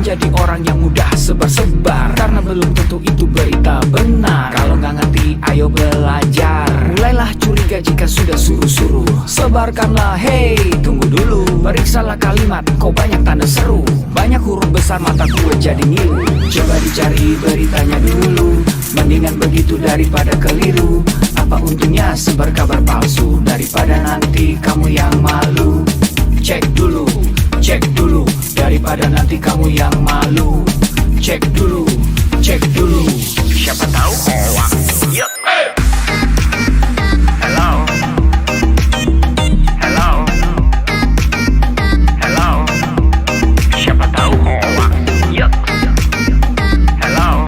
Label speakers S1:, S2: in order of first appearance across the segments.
S1: menjadi orang yang mudah sebar-sebar, karena belum tentu itu berita benar. Kalau nggak ngerti, ayo belajar. Mulailah curiga jika sudah suruh-suruh. Sebarkanlah, hey, tunggu dulu. Periksalah kalimat, kok banyak tanda seru. Banyak huruf besar, mata gue jadi ngilu. Coba dicari beritanya dulu, mendingan begitu daripada keliru. Apa untungnya sebar kabar palsu, daripada nanti kamu yang malu. Cek dulu, daripada nanti kamu yang malu. Cek dulu, siapa tahu hoax. Yup. Hello, siapa tahu hoax. Yup. Hello,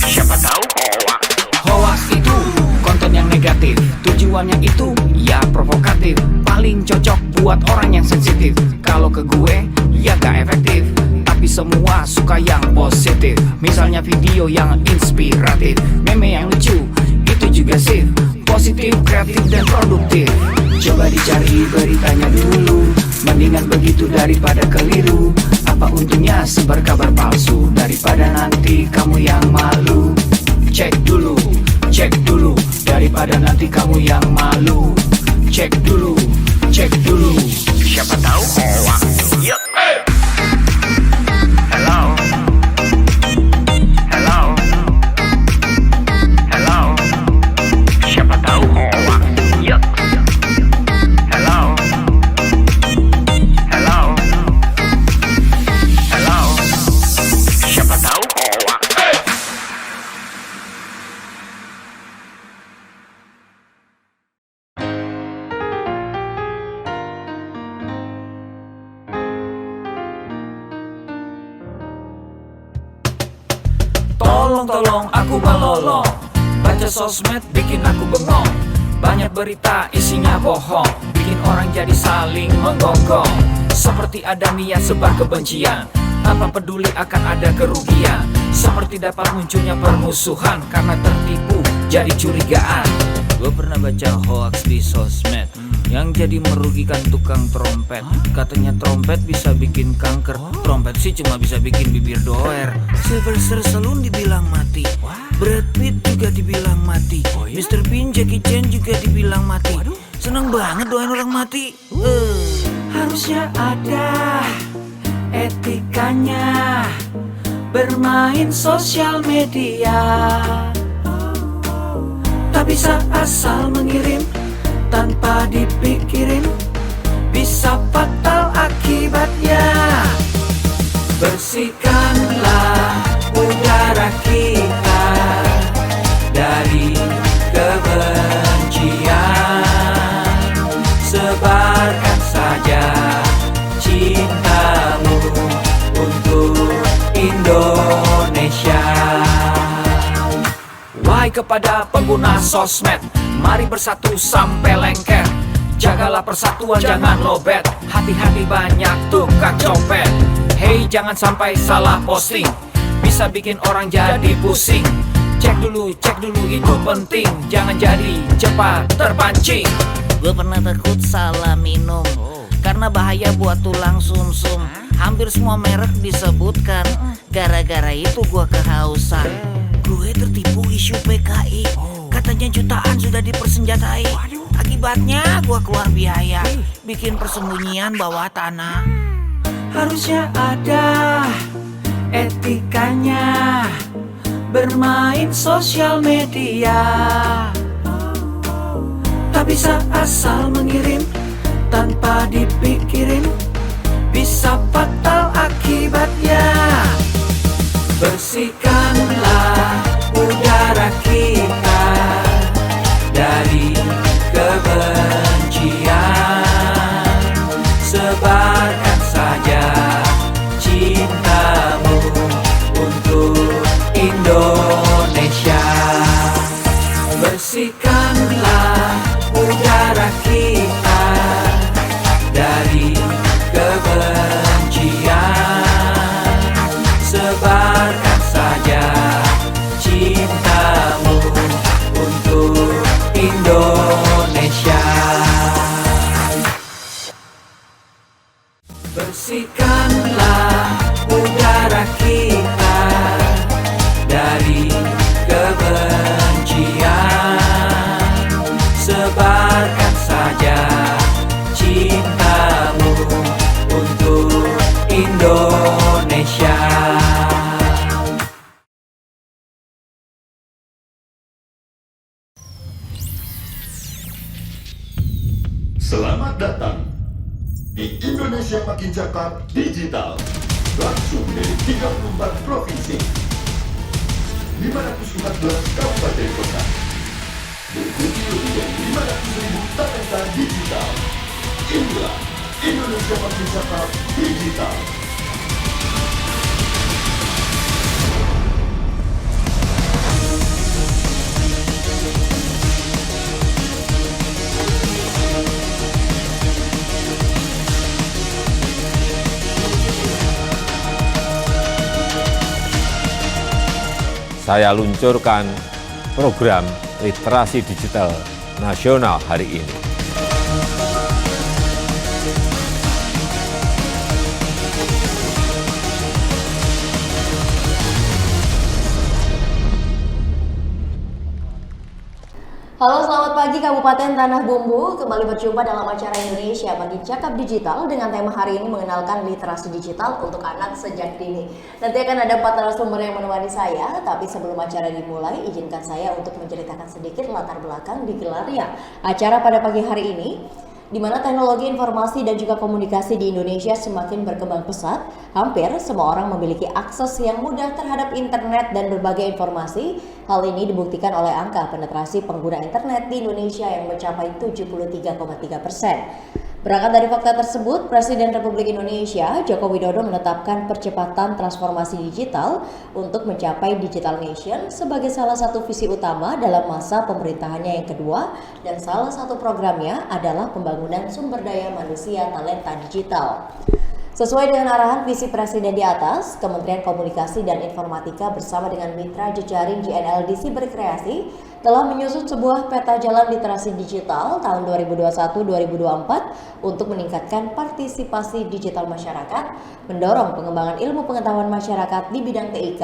S1: siapa tahu hoax. Hoax itu konten yang negatif, tujuannya itu ya provokatif. Paling cocok buat orang yang sensitif. Kalau ke gue ya gak efektif, tapi semua suka yang positif. Misalnya video yang inspiratif, meme yang lucu, itu juga sih positif, kreatif, dan produktif. Coba dicari beritanya dulu, mendingan begitu daripada keliru. Apa untungnya sebar kabar palsu, daripada nanti kamu yang malu. Cek dulu, daripada nanti kamu yang malu. Cek dulu, siapa tahu hoax. Yup. Hello, siapa tahu hoax. Yup. Hello, siapa tahu hoax. Tolong aku melolong, baca sosmed bikin aku bengong. Banyak berita isinya bohong, bikin orang jadi saling menggonggong. Seperti ada niat sebar kebencian, tanpa peduli akan ada kerugian. Seperti dapat munculnya permusuhan, karena tertipu jadi curigaan. Gue pernah baca hoax di sosmed, yang jadi merugikan tukang trompet. Katanya trompet bisa bikin kanker, trompet sih cuma bisa bikin bibir doer. Sylvester Stallone dibilang mati, Brad Pitt juga dibilang mati, Mr. Bean, Jackie Chan juga dibilang mati. Seneng banget doain orang mati. Harusnya ada etikanya bermain sosial media. Tak bisa asal mengirim tanpa dipikirin, bisa fatal akibatnya. Bersihkanlah udara kita dari kebencian. Sebarkan saja cintamu untuk Indonesia. Wahai kepada pengguna sosmed, mari bersatu sampai lengket. Jagalah persatuan, jangan lobet. Hati-hati banyak tukang copet. Hey, jangan sampai salah posting, bisa bikin orang jadi pusing. Cek dulu itu penting, jangan jadi cepat terpancing.
S2: Gue pernah takut salah minum, karena bahaya buat tulang sumsum. Hampir semua merek disebutkan, gara-gara itu gue kehausan. Gue tertipu isu PKI, katanya jutaan sudah dipersenjatai. Akibatnya gue keluar biaya, bikin persembunyian bawah tanah.
S1: Harusnya ada etikanya bermain sosial media. Tak bisa asal mengirim tanpa dipikirin, bisa fatal akibatnya. Bersihkanlah udara kita dari kebencian. Sebarkan saja cintamu untuk Indonesia. Bersihkanlah udara kita dari kebencian. Sebarkan saja cintamu untuk Indonesia. Tebarkan saja cintamu untuk Indonesia.
S3: Selamat datang di Indonesia Makin Cakap Digital, langsung dari 34 provinsi, 514 kabupaten kota, diikuti lebih dari 500.000 talenta digital. Inilah Indonesia Makin Cakap Digital.
S4: Saya luncurkan program literasi digital nasional hari ini.
S5: Halo, selamat pagi Kabupaten Tanah Bumbu. Kembali berjumpa dalam acara Indonesia Makin Cakap Digital dengan tema hari ini mengenalkan literasi digital untuk anak sejak dini. Nanti akan ada 4 narasumber yang menemani saya, tapi sebelum acara dimulai, izinkan saya untuk menceritakan sedikit latar belakang digelarnya acara pada pagi hari ini, di mana teknologi informasi dan juga komunikasi di Indonesia semakin berkembang pesat. Hampir semua orang memiliki akses yang mudah terhadap internet dan berbagai informasi. Hal ini dibuktikan oleh angka penetrasi pengguna internet di Indonesia yang mencapai 73,3%. Berangkat dari fakta tersebut, Presiden Republik Indonesia Joko Widodo menetapkan percepatan transformasi digital untuk mencapai Digital Nation sebagai salah satu visi utama dalam masa pemerintahannya yang kedua, dan salah satu programnya adalah pembangunan sumber daya manusia talenta digital. Sesuai dengan arahan visi Presiden di atas, Kementerian Komunikasi dan Informatika bersama dengan mitra jejaring JNLDC Berkreasi telah menyusun sebuah peta jalan literasi digital tahun 2021-2024 untuk meningkatkan partisipasi digital masyarakat, mendorong pengembangan ilmu pengetahuan masyarakat di bidang TIK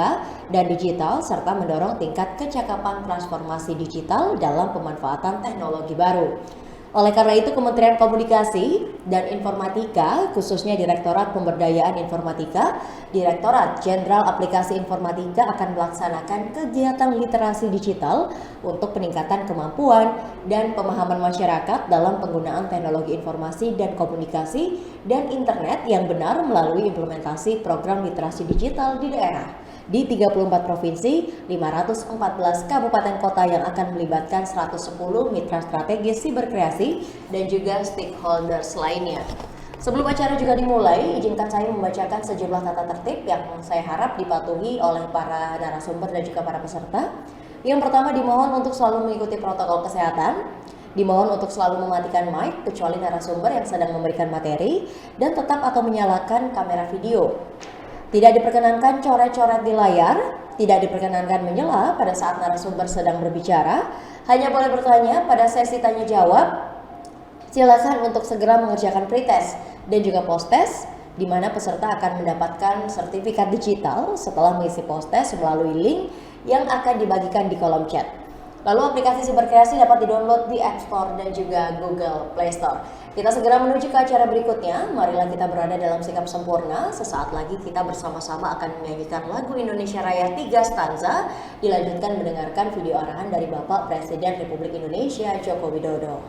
S5: dan digital, serta mendorong tingkat kecakapan transformasi digital dalam pemanfaatan teknologi baru. Oleh karena itu, Kementerian Komunikasi dan Informatika, khususnya Direktorat Pemberdayaan Informatika, Direktorat Jenderal Aplikasi Informatika akan melaksanakan kegiatan literasi digital untuk peningkatan kemampuan dan pemahaman masyarakat dalam penggunaan teknologi informasi dan komunikasi dan internet yang benar melalui implementasi program literasi digital di daerah. Di 34 provinsi, 514 kabupaten kota yang akan melibatkan 110 mitra strategis siberkreasi dan juga stakeholders lainnya. Sebelum acara juga dimulai, izinkan saya membacakan sejumlah tata tertib yang saya harap dipatuhi oleh para narasumber dan juga para peserta. Yang pertama, dimohon untuk selalu mengikuti protokol kesehatan. Dimohon untuk selalu mematikan mic kecuali narasumber yang sedang memberikan materi dan tetap atau menyalakan kamera video. Tidak diperkenankan coret-coret di layar, tidak diperkenankan menyela pada saat narasumber sedang berbicara, hanya boleh bertanya pada sesi tanya jawab. Silakan untuk segera mengerjakan pretest dan juga post-test, di mana peserta akan mendapatkan sertifikat digital setelah mengisi post-test melalui link yang akan dibagikan di kolom chat. Lalu aplikasi Siberkreasi dapat didownload di App Store dan juga Google Play Store. Kita segera menuju ke acara berikutnya. Marilah kita berada dalam sikap sempurna. Sesaat lagi kita bersama-sama akan menyanyikan lagu Indonesia Raya 3 stanza, dilanjutkan mendengarkan video arahan dari Bapak Presiden Republik Indonesia Joko Widodo.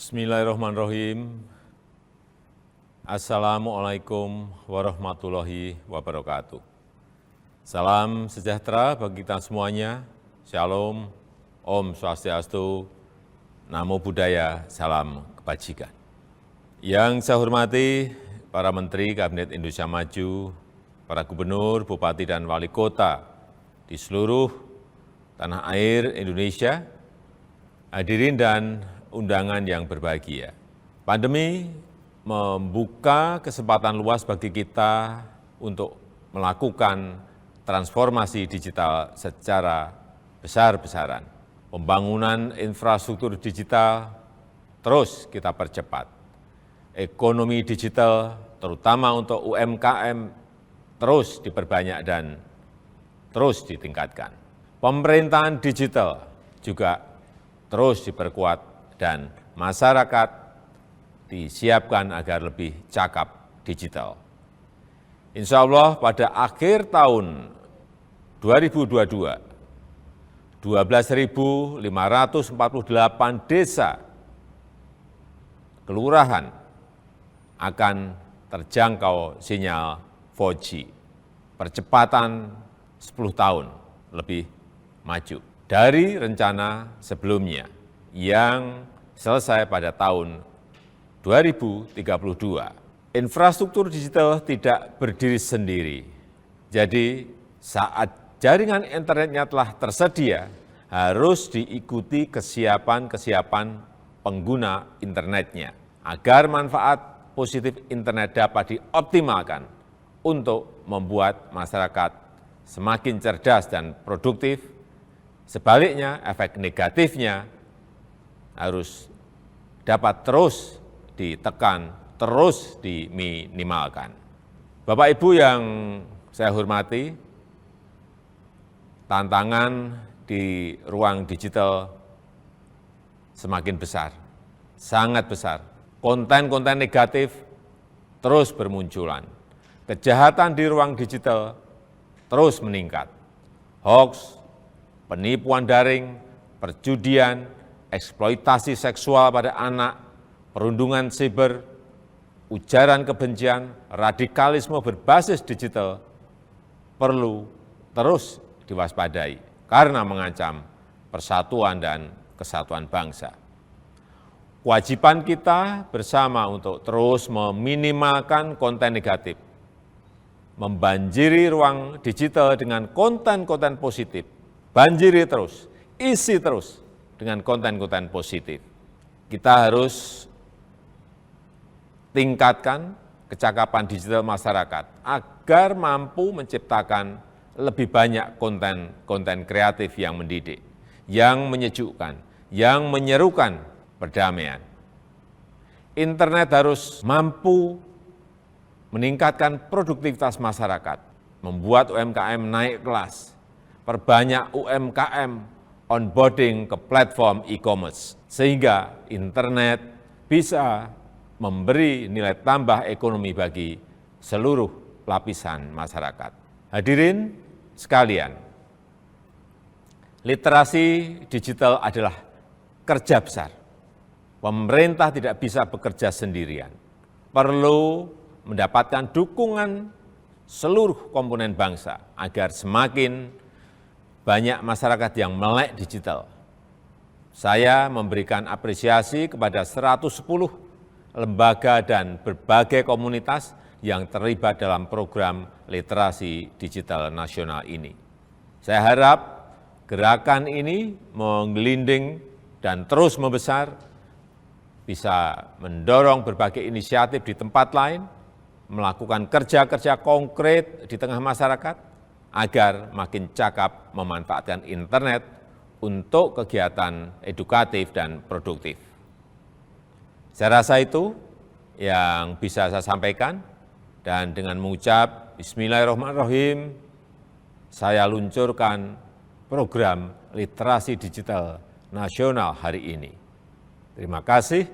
S4: Bismillahirrahmanirrahim. Assalamualaikum warahmatullahi wabarakatuh. Salam sejahtera bagi kita semuanya. Shalom, Om Swastiastu, Namo Buddhaya, salam kebajikan. Yang saya hormati para Menteri Kabinet Indonesia Maju, para Gubernur, Bupati, dan Wali Kota di seluruh tanah air Indonesia, hadirin dan undangan yang berbahagia. Pandemi membuka kesempatan luas bagi kita untuk melakukan transformasi digital secara besar-besaran. Pembangunan infrastruktur digital terus kita percepat. Ekonomi digital, terutama untuk UMKM, terus diperbanyak dan terus ditingkatkan. Pemerintahan digital juga terus diperkuat dan masyarakat disiapkan agar lebih cakap digital. Insya Allah pada akhir tahun 2022, 12.548 desa kelurahan akan terjangkau sinyal 4G. Percepatan 10 tahun lebih maju dari rencana sebelumnya yang selesai pada tahun 2032. Infrastruktur digital tidak berdiri sendiri. Jadi saat jaringan internetnya telah tersedia, harus diikuti kesiapan pengguna internetnya agar manfaat positif internet dapat dioptimalkan untuk membuat masyarakat semakin cerdas dan produktif. Sebaliknya, efek negatifnya harus dapat terus ditekan, terus diminimalkan. Bapak Ibu yang saya hormati, tantangan di ruang digital semakin besar, sangat besar. Konten-konten negatif terus bermunculan. Kejahatan di ruang digital terus meningkat. Hoax, penipuan daring, perjudian, eksploitasi seksual pada anak, perundungan siber, ujaran kebencian, radikalisme berbasis digital perlu terus diwaspadai karena mengancam persatuan dan kesatuan bangsa. Kewajiban kita bersama untuk terus meminimalkan konten negatif, membanjiri ruang digital dengan konten-konten positif, banjiri terus, isi terus dengan konten-konten positif. Kita harus tingkatkan kecakapan digital masyarakat agar mampu menciptakan lebih banyak konten kreatif yang mendidik, yang menyejukkan, yang menyerukan perdamaian. Internet harus mampu meningkatkan produktivitas masyarakat, membuat UMKM naik kelas, perbanyak UMKM onboarding ke platform e-commerce, sehingga internet bisa memberi nilai tambah ekonomi bagi seluruh lapisan masyarakat. Hadirin sekalian, literasi digital adalah kerja besar. Pemerintah tidak bisa bekerja sendirian. Perlu mendapatkan dukungan seluruh komponen bangsa agar semakin banyak masyarakat yang melek digital. Saya memberikan apresiasi kepada 110 lembaga dan berbagai komunitas yang terlibat dalam program literasi digital nasional ini. Saya harap gerakan ini menggelinding dan terus membesar, bisa mendorong berbagai inisiatif di tempat lain, melakukan kerja-kerja konkret di tengah masyarakat, agar makin cakap memanfaatkan internet untuk kegiatan edukatif dan produktif. Saya rasa itu yang bisa saya sampaikan. Dan dengan mengucap Bismillahirrahmanirrahim, saya luncurkan program literasi digital nasional hari ini. Terima kasih.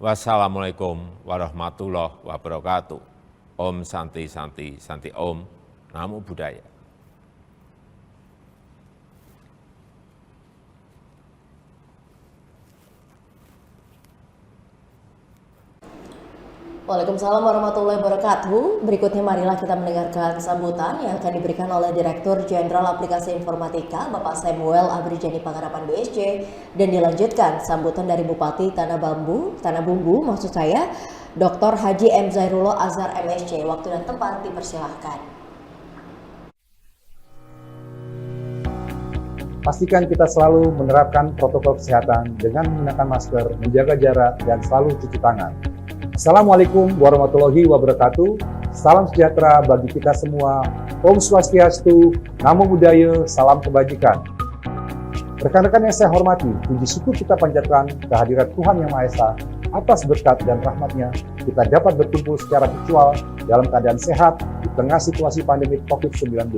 S4: Wassalamualaikum warahmatullahi wabarakatuh. Om Santi Santi Santi Om. Namo Buddhaya.
S5: Waalaikumsalam warahmatullahi wabarakatuh. Berikutnya marilah kita mendengarkan sambutan yang akan diberikan oleh Direktur Jenderal Aplikasi Informatika Bapak Samuel Abrijani Pangarapan BSC, dan dilanjutkan sambutan dari Bupati Tanah Bumbu maksud saya, Dr. Haji M. Zairullah Azhar MSc. Waktu dan tempat dipersilahkan.
S6: Pastikan kita selalu menerapkan protokol kesehatan dengan menggunakan masker, menjaga jarak, dan selalu cuci tangan. Assalamualaikum warahmatullahi wabarakatuh. Salam sejahtera bagi kita semua. Om Swastiastu, Namo Buddhaya, salam kebajikan. Rekan-rekan yang saya hormati, puji syukur kita panjatkan kehadirat Tuhan Yang Maha Esa. Atas berkat dan rahmatnya, kita dapat berkumpul secara virtual dalam keadaan sehat di tengah situasi pandemi COVID-19.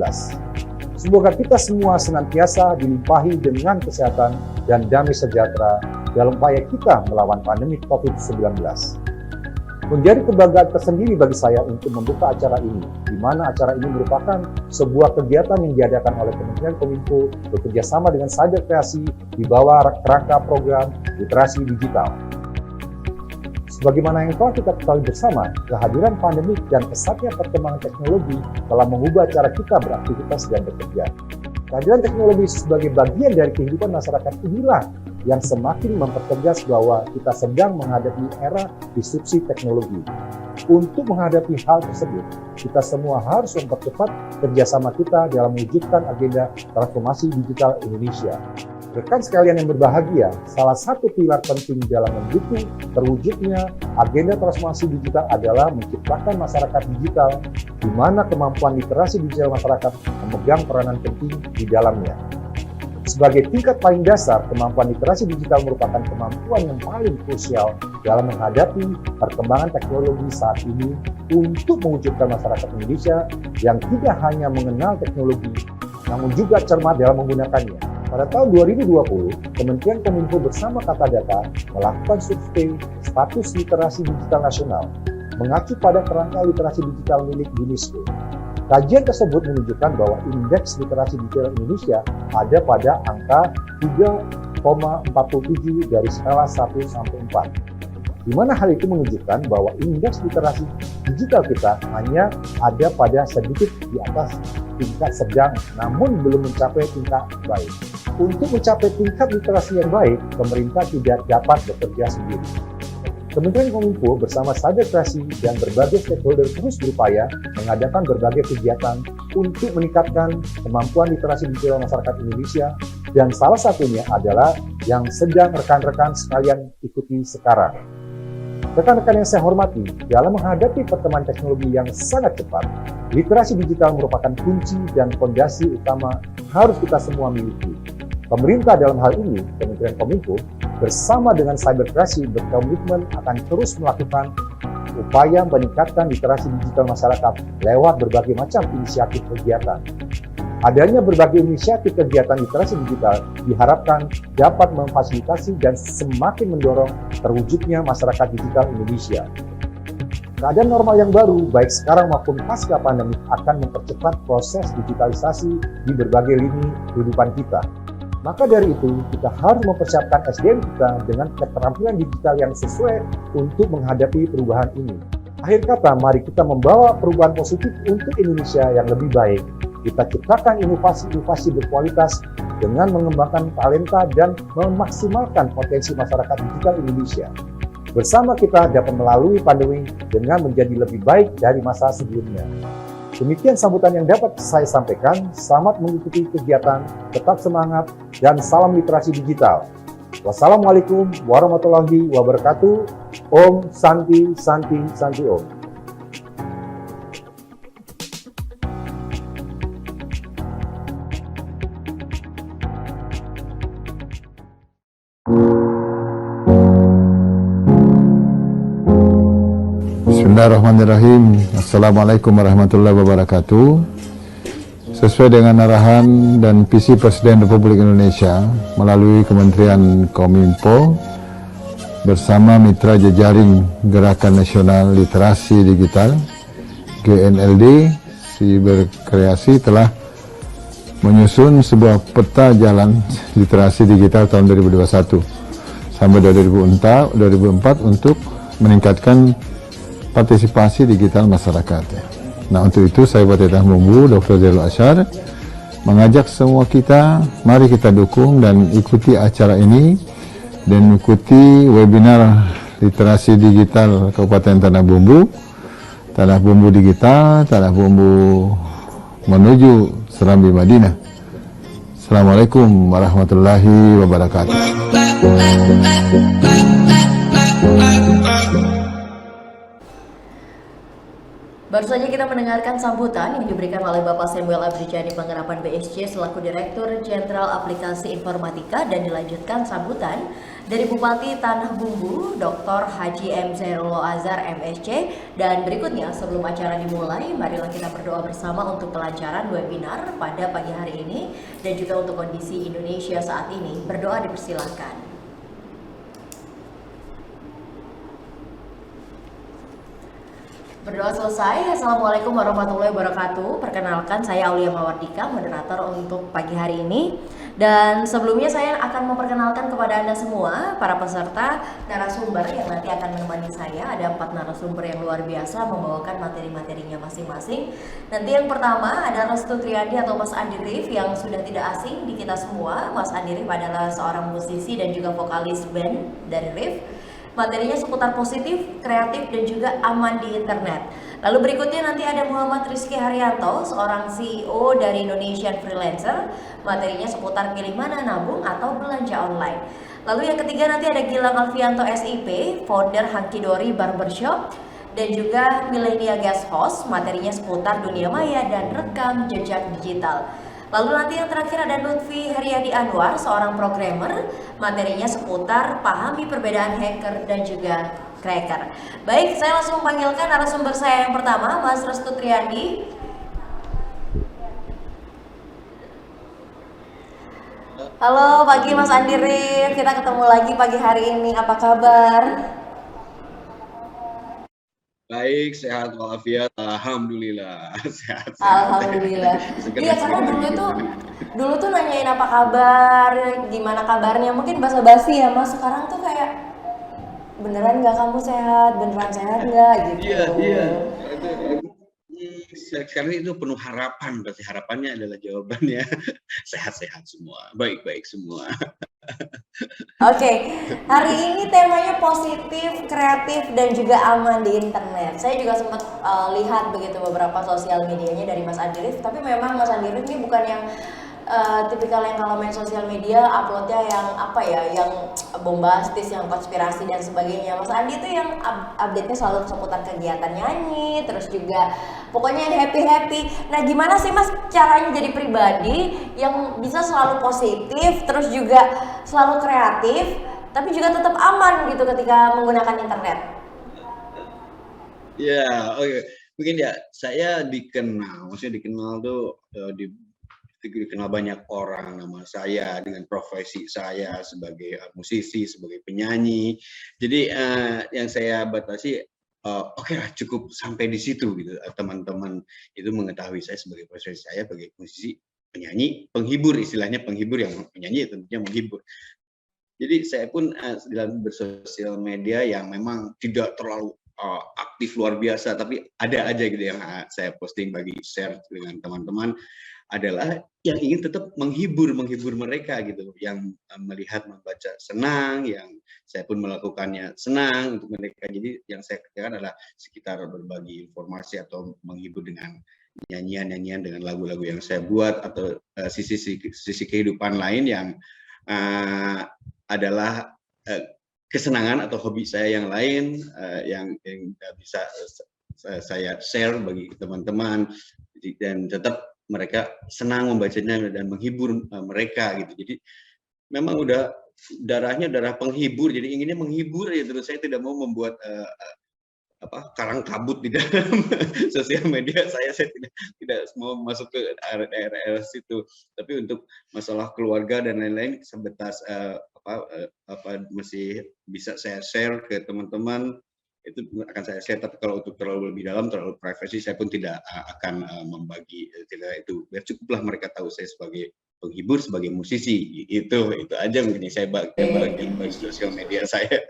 S6: Semoga kita semua senantiasa dilimpahi dengan kesehatan dan damai sejahtera dalam upaya kita melawan pandemi COVID-19. Menjadi kebanggaan tersendiri bagi saya untuk membuka acara ini, di mana acara ini merupakan sebuah kegiatan yang diadakan oleh Kementerian Kominfo bekerjasama dengan Cyber Kreasi di bawah kerangka program literasi digital. Sebagaimana yang telah kita ketahui bersama, kehadiran pandemi dan pesatnya perkembangan teknologi telah mengubah cara kita beraktivitas dan bekerja. Kehadiran teknologi sebagai bagian dari kehidupan masyarakat inilah yang semakin mempertegas bahwa kita sedang menghadapi era disrupsi teknologi. Untuk menghadapi hal tersebut, kita semua harus mempercepat kerjasama kita dalam mewujudkan agenda transformasi digital Indonesia. Rekan sekalian yang berbahagia, salah satu pilar penting dalam mendukung terwujudnya agenda transformasi digital adalah menciptakan masyarakat digital, di mana kemampuan literasi digital masyarakat memegang peranan penting di dalamnya. Sebagai tingkat paling dasar, kemampuan literasi digital merupakan kemampuan yang paling krusial dalam menghadapi perkembangan teknologi saat ini untuk mewujudkan masyarakat Indonesia yang tidak hanya mengenal teknologi, namun juga cermat dalam menggunakannya. Pada tahun 2020, Kementerian Kominfo bersama Kata Data melakukan survei status literasi digital nasional, mengacu pada kerangka literasi digital milik UNESCO. Kajian tersebut menunjukkan bahwa indeks literasi digital Indonesia ada pada angka 3,47 dari skala 1 sampai 4. Di mana hal itu menunjukkan bahwa indeks literasi digital kita hanya ada pada sedikit di atas tingkat sedang, namun belum mencapai tingkat baik. Untuk mencapai tingkat literasi yang baik, pemerintah tidak dapat bekerja sendiri. Kementerian Kominfo bersama Cyber Kreasi dan berbagai stakeholder terus berupaya mengadakan berbagai kegiatan untuk meningkatkan kemampuan literasi digital masyarakat Indonesia, dan salah satunya adalah yang sedang rekan-rekan sekalian ikuti sekarang. Rekan-rekan yang saya hormati, dalam menghadapi perkembangan teknologi yang sangat cepat, literasi digital merupakan kunci dan fondasi utama harus kita semua miliki. Pemerintah dalam hal ini, Kementerian Kominfo, bersama dengan Cyber Kreasi berkomitmen akan terus melakukan upaya meningkatkan literasi digital masyarakat lewat berbagai macam inisiatif kegiatan. Adanya berbagai inisiatif kegiatan literasi digital diharapkan dapat memfasilitasi dan semakin mendorong terwujudnya masyarakat digital Indonesia. Keadaan normal yang baru, baik sekarang maupun pasca pandemi, akan mempercepat proses digitalisasi di berbagai lini kehidupan kita. Maka dari itu, kita harus mempersiapkan SDM kita dengan keterampilan digital yang sesuai untuk menghadapi perubahan ini. Akhir kata, mari kita membawa perubahan positif untuk Indonesia yang lebih baik. Kita ciptakan inovasi-inovasi berkualitas dengan mengembangkan talenta dan memaksimalkan potensi masyarakat digital Indonesia. Bersama kita dapat melalui pandemi dengan menjadi lebih baik dari masa sebelumnya. Demikian sambutan yang dapat saya sampaikan. Selamat mengikuti kegiatan, tetap semangat, dan salam literasi digital. Wassalamualaikum warahmatullahi wabarakatuh. Om Santi Santi Santi Om.
S7: Bismillahirrahmanirrahim. Assalamualaikum warahmatullahi wabarakatuh. Sesuai dengan arahan dan visi Presiden Republik Indonesia melalui Kementerian Kominfo bersama mitra jejaring Gerakan Nasional Literasi Digital GNLD, Cyber Kreasi telah menyusun sebuah peta jalan literasi digital tahun 2021 sampai 2004 untuk meningkatkan partisipasi digital masyarakat. Nah, untuk itu saya Bupati Tanah Bumbu, Dr. Zailul Asyar, mengajak semua kita, mari kita dukung dan ikuti acara ini dan ikuti webinar literasi digital Kabupaten Tanah Bumbu digital, Tanah Bumbu menuju Serambi Madinah. Assalamualaikum warahmatullahi wabarakatuh.
S5: Baru saja kita mendengarkan sambutan yang diberikan oleh Bapak Samuel Abrijani Penggerapan BSC selaku Direktur Jenderal Aplikasi Informatika, dan dilanjutkan sambutan dari Bupati Tanah Bumbu Dr. Haji M. Zailul Azhar MSc. Dan berikutnya sebelum acara dimulai, marilah kita berdoa bersama untuk kelancaran webinar pada pagi hari ini dan juga untuk kondisi Indonesia saat ini. Berdoa dipersilahkan. Berdoa selesai. Assalamualaikum warahmatullahi wabarakatuh. Perkenalkan, saya Aulia Mawardika, moderator untuk pagi hari ini. Dan sebelumnya saya akan memperkenalkan kepada Anda semua, para peserta narasumber yang nanti akan menemani saya. Ada 4 narasumber yang luar biasa membawakan materi-materinya masing-masing. Nanti yang pertama ada Restu Triadi atau Mas Andi Rif, yang sudah tidak asing di kita semua. Mas Andi Rif adalah seorang musisi dan juga vokalis band dari Rif. Materinya seputar positif, kreatif, dan juga aman di internet. Lalu berikutnya nanti ada Muhammad Rizky Haryanto, seorang CEO dari Indonesian Freelancer. Materinya seputar pilih mana, nabung atau belanja online. Lalu yang ketiga nanti ada Gilang Alfianto SIP, founder Hankidori Barbershop. Dan juga Millennia Guest Host, materinya seputar dunia maya dan rekam jejak digital. Lalu nanti yang terakhir ada Lutfi Haryadi Anwar, seorang programmer. Materinya seputar pahami perbedaan hacker dan juga cracker. Baik, saya langsung panggilkan narasumber saya yang pertama, Mas Restu Triadi. Halo, pagi Mas Andi Rif. Kita ketemu lagi pagi hari ini. Apa kabar?
S8: Baik, sehat walafiat, alhamdulillah. Sehat.
S5: Alhamdulillah. Iya, karena dulu tuh nanyain apa kabar, gimana kabarnya, mungkin basa-basi ya Mas. Sekarang tuh kayak beneran nggak kamu sehat, beneran sehat nggak gitu.
S8: Iya. Sekarang itu penuh harapan, berarti harapannya adalah jawabannya sehat-sehat semua, baik-baik semua.
S5: Oke, hari ini temanya positif, kreatif, dan juga aman di internet. Saya juga sempat lihat begitu beberapa sosial medianya dari Mas Andi Rif, tapi memang Mas Andi Rif ini bukan yang tipikal yang kalau main sosial media uploadnya yang yang bombastis, yang konspirasi dan sebagainya. Mas Andi itu yang update-nya selalu seputar kegiatan nyanyi, terus juga pokoknya yang happy. Nah, gimana sih Mas caranya jadi pribadi yang bisa selalu positif, terus juga selalu kreatif, tapi juga tetap aman gitu ketika menggunakan internet?
S8: Ya, oke. Mungkin ya, saya dikenal tuh dikenal banyak orang nama saya dengan profesi saya sebagai musisi, sebagai penyanyi. Jadi yang saya batasi oke lah, cukup sampai di situ gitu. Teman-teman itu mengetahui saya sebagai profesi saya sebagai musisi, penyanyi, penghibur, istilahnya penghibur, yang penyanyi tentunya menghibur. Jadi saya pun dalam bersosial media yang memang tidak terlalu aktif luar biasa, tapi ada aja gitu yang saya posting bagi share dengan teman-teman, adalah yang ingin tetap menghibur mereka gitu, yang melihat membaca senang, yang saya pun melakukannya senang untuk mereka. Jadi yang saya kerjakan adalah sekitar berbagi informasi atau menghibur dengan nyanyian dengan lagu-lagu yang saya buat, atau sisi kehidupan lain yang adalah kesenangan atau hobi saya yang lain, yang bisa saya share bagi teman-teman, dan tetap mereka senang membacanya dan menghibur mereka gitu. Jadi memang udah darah penghibur, jadi inginnya menghibur ya terus. Saya tidak mau membuat karang kabut di dalam sosial media saya tidak mau masuk ke area situ. Tapi untuk masalah keluarga dan lain-lain sebatas masih bisa saya share ke teman-teman, itu akan saya share. Tapi kalau untuk terlalu lebih dalam, terlalu privasi, saya pun tidak akan membagi itu. Biar cukuplah mereka tahu saya sebagai penghibur, sebagai musisi. Itu aja mungkin yang saya bagi sosial media saya.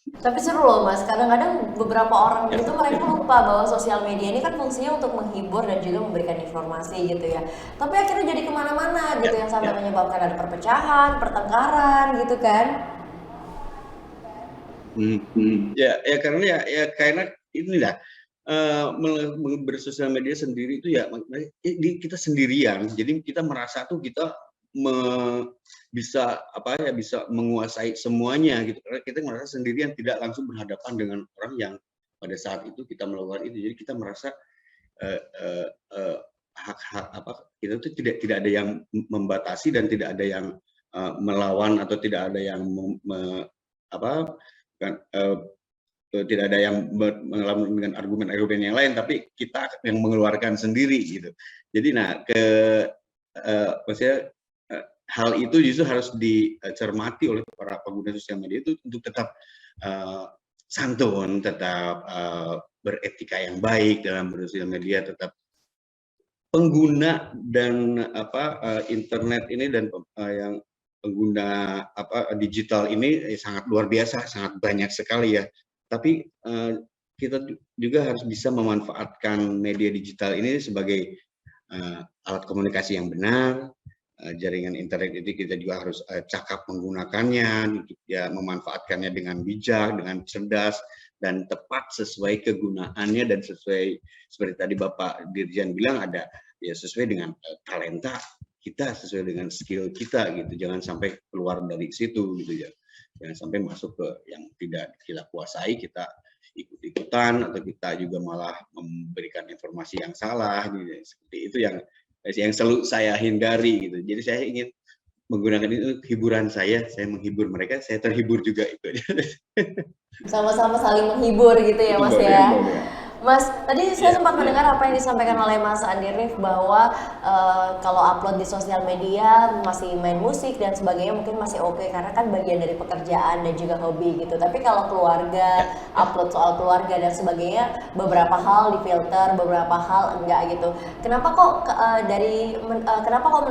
S5: Tapi seru loh Mas, kadang-kadang beberapa orang itu mereka lupa bahwa sosial media ini kan fungsinya untuk menghibur dan juga memberikan informasi gitu ya. Tapi akhirnya jadi kemana-mana gitu yang sampai menyebabkan ada perpecahan, pertengkaran gitu kan.
S8: Karena inilah bersosial media sendiri itu ya kita sendirian, jadi kita merasa tuh kita bisa menguasai semuanya gitu, karena kita merasa sendirian, tidak langsung berhadapan dengan orang yang pada saat itu kita melakukan itu. Jadi kita merasa hak-hak kita tuh tidak ada yang membatasi dan tidak ada yang melawan atau tidak ada yang tidak ada yang melawan dengan argumen-argumen yang lain, tapi kita yang mengeluarkan sendiri gitu. Jadi maksudnya hal itu justru harus dicermati oleh para pengguna sosial media itu untuk tetap santun, tetap beretika yang baik dalam bersosial media, tetap pengguna dan internet ini dan yang pengguna digital ini sangat luar biasa, sangat banyak sekali ya. Tapi kita juga harus bisa memanfaatkan media digital ini sebagai alat komunikasi yang benar. Jaringan internet itu kita juga harus cakap menggunakannya, ya memanfaatkannya dengan bijak, dengan cerdas dan tepat sesuai kegunaannya dan sesuai seperti tadi Bapak Dirjen bilang, ada ya sesuai dengan talenta kita, sesuai dengan skill kita gitu. Jangan sampai keluar dari situ gitu ya. Jangan sampai masuk ke yang tidak kita kuasai, kita ikut-ikutan atau kita juga malah memberikan informasi yang salah gitu. Seperti itu yang selalu saya hindari gitu. Jadi saya ingin menggunakan itu hiburan saya menghibur mereka, saya terhibur juga itu.
S5: Sama-sama saling menghibur gitu ya Mas ya. Mas, tadi saya sempat mendengar apa yang disampaikan oleh Mas Andi Rif bahwa kalau upload di sosial media masih main musik dan sebagainya mungkin masih oke karena kan bagian dari pekerjaan dan juga hobi gitu. Tapi kalau keluarga, upload soal keluarga dan sebagainya, beberapa hal difilter, beberapa hal enggak gitu. Kenapa kok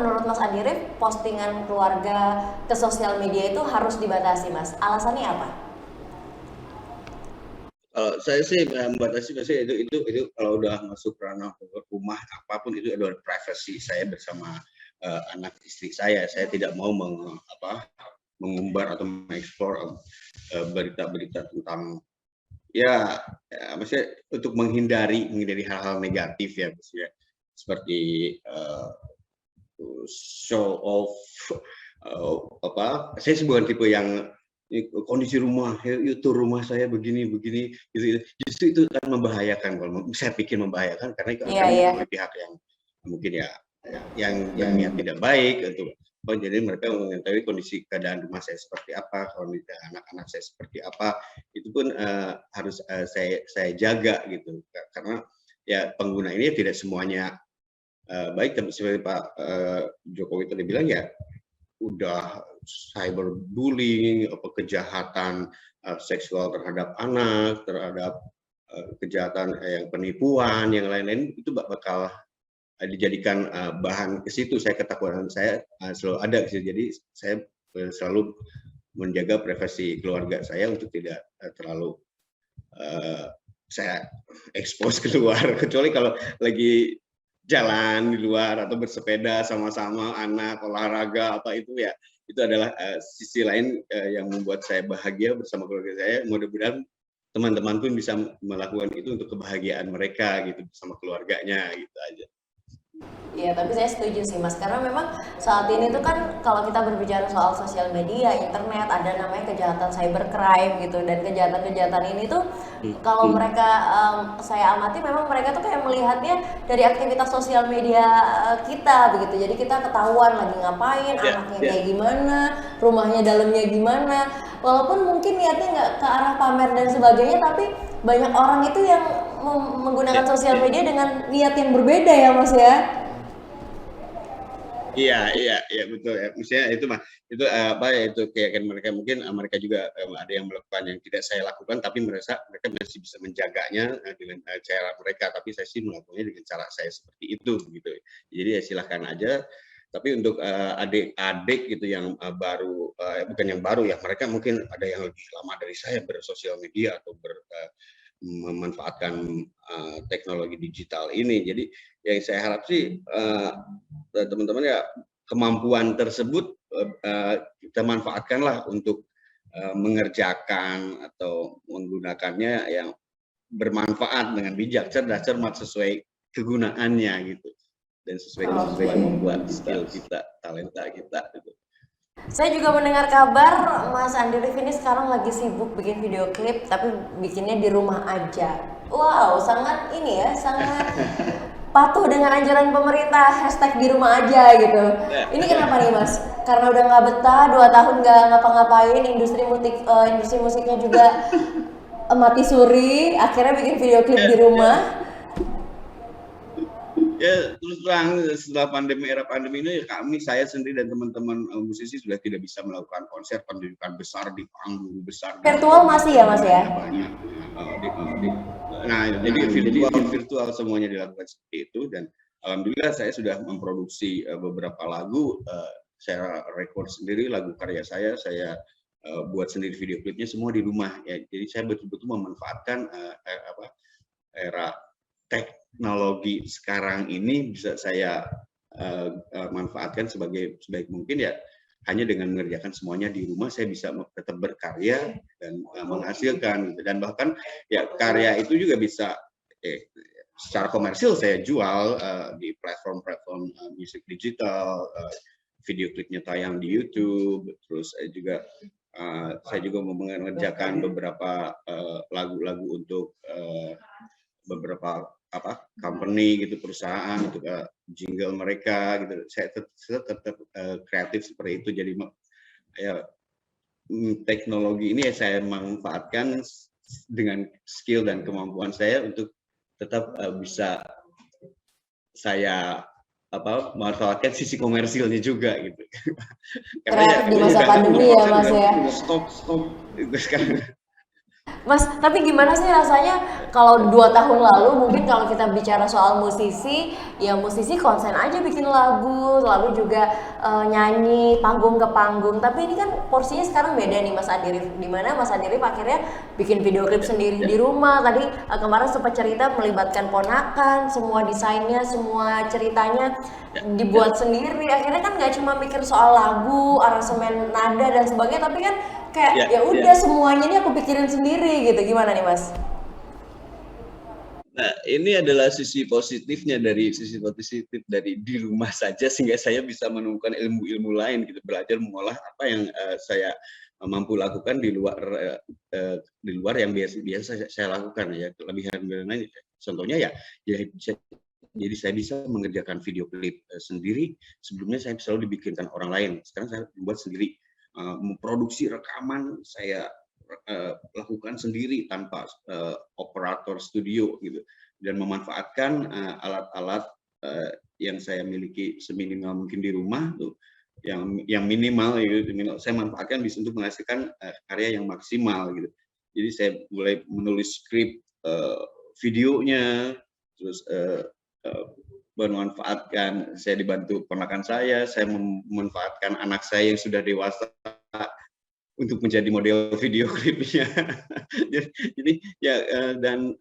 S5: menurut Mas Andi Rif postingan keluarga ke sosial media itu harus dibatasi, Mas? Alasannya apa?
S8: Kalau saya sih membatasi itu kalau udah masuk ranah rumah apapun itu adalah privasi saya bersama anak istri saya. Saya tidak mau mengumbar atau mengeksplor berita-berita tentang maksudnya untuk menghindari hal-hal negatif ya, maksudnya seperti show off saya bukan tipe yang kondisi rumah, itu rumah saya begini gitu. Justru itu akan membahayakan, kalau saya pikir membahayakan karena itu akan oleh pihak yang mungkin yang tidak baik untuk jadi mereka mengetahui kondisi keadaan rumah saya seperti apa, kondisi anak-anak saya seperti apa, itu pun harus saya jaga gitu, karena ya pengguna ini tidak semuanya baik, tapi seperti Pak Jokowi tadi bilang ya udah cyberbullying, kejahatan seksual terhadap anak, terhadap kejahatan yang penipuan, yang lain-lain itu bakal dijadikan bahan ke situ. Saya ketakutan saya selalu ada ke situ. Jadi saya selalu menjaga privasi keluarga saya untuk tidak terlalu saya expose keluar, kecuali kalau lagi jalan di luar atau bersepeda sama-sama anak olahraga itu itu adalah sisi lain yang membuat saya bahagia bersama keluarga saya. Mudah-mudahan teman-teman pun bisa melakukan itu untuk kebahagiaan mereka gitu bersama keluarganya gitu aja.
S5: Iya, tapi saya setuju sih Mas, karena memang saat ini tuh kan kalau kita berbicara soal sosial media, internet, ada namanya kejahatan cybercrime gitu, dan kejahatan-kejahatan ini tuh kalau mereka saya amati memang mereka tuh kayak melihatnya dari aktivitas sosial media kita begitu. Jadi kita ketahuan lagi ngapain, anaknya kayak gimana, rumahnya dalamnya gimana. Walaupun mungkin niatnya nggak ke arah pamer dan sebagainya, tapi banyak orang itu yang menggunakan sosial media dengan niat yang berbeda ya Mas ya.
S8: Iya betul ya. Misalnya itu kayak mereka mungkin mereka juga ada yang melakukan yang tidak saya lakukan, tapi mereka masih bisa menjaganya dengan cara mereka, tapi saya sih melakukannya dengan cara saya seperti itu gitu. Jadi ya silahkan aja Tapi untuk adik-adik gitu yang baru, bukan yang baru ya, mereka mungkin ada yang lebih lama dari saya bersosial media atau memanfaatkan teknologi digital ini. Jadi yang saya harap sih teman-teman ya kemampuan tersebut kita manfaatkanlah untuk mengerjakan atau menggunakannya yang bermanfaat dengan bijak, cerdas, cermat sesuai kegunaannya gitu. Dan sesuai kemampuan buat skill kita, talenta kita gitu.
S5: Saya juga mendengar kabar Mas Andi Rif ini sekarang lagi sibuk bikin video klip tapi bikinnya di rumah aja. Wow, sangat ini ya, sangat patuh dengan anjuran pemerintah #di rumah aja gitu. Ini kenapa nih Mas? Karena udah nggak betah 2 tahun nggak ngapa-ngapain, industri musiknya juga mati suri, akhirnya bikin video klip di rumah.
S8: Ya terus terang setelah era pandemi ini saya sendiri dan teman-teman musisi sudah tidak bisa melakukan konser pendidikan besar di panggung besar.
S5: Virtual masih ya Mas ya?
S8: Banyak. Jadi virtual semuanya dilakukan seperti itu dan alhamdulillah saya sudah memproduksi beberapa lagu, saya record sendiri lagu karya saya buat sendiri video klipnya semua di rumah ya. Jadi saya betul-betul memanfaatkan era teknologi sekarang ini bisa saya manfaatkan sebaik mungkin ya, hanya dengan mengerjakan semuanya di rumah saya bisa tetap berkarya dan menghasilkan gitu. Dan bahkan ya karya itu juga bisa secara komersil saya jual di platform musik digital, video klipnya tayang di YouTube, terus saya juga mengerjakan beberapa lagu-lagu untuk beberapa company gitu, perusahaan gitu, jingle mereka gitu. Saya tetap kreatif seperti itu. Jadi ya teknologi ini saya manfaatkan dengan skill dan kemampuan saya untuk tetap bisa saya manfaatkan sisi komersilnya juga gitu.
S5: Karena di masa pandemi ya Mas ya.
S8: Stop itu sekarang.
S5: Mas, tapi gimana sih rasanya kalau 2 tahun lalu mungkin kalau kita bicara soal musisi, ya musisi konsen aja bikin lagu, lalu juga nyanyi panggung ke panggung. Tapi ini kan porsinya sekarang beda nih Mas Andi Rif, dimana Mas Andi Rif akhirnya bikin video klip sendiri di rumah. Tadi kemarin sempat cerita melibatkan ponakan, semua desainnya, semua ceritanya dibuat sendiri. Akhirnya kan nggak cuma mikir soal lagu, aransemen nada dan sebagainya, tapi kan kayak ya udah semuanya ini aku pikirin sendiri gitu. Gimana nih Mas?
S8: Nah, ini adalah sisi positif dari di rumah saja sehingga saya bisa menemukan ilmu-ilmu lain gitu, belajar mengolah apa yang saya mampu lakukan di luar yang biasa saya lakukan ya, kelebihan lain. Contohnya jadi saya bisa mengerjakan video klip sendiri. Sebelumnya saya selalu dibikinkan orang lain. Sekarang saya membuat sendiri. Memproduksi rekaman saya lakukan sendiri tanpa operator studio gitu, dan memanfaatkan alat-alat yang saya miliki seminimal mungkin di rumah tuh, yang minimal gitu, saya manfaatkan bisa untuk menghasilkan karya yang maksimal gitu. Jadi saya mulai menulis skrip videonya, terus memanfaatkan, saya dibantu ponakan saya memanfaatkan anak saya yang sudah dewasa untuk menjadi model video klipnya. Jadi ya dan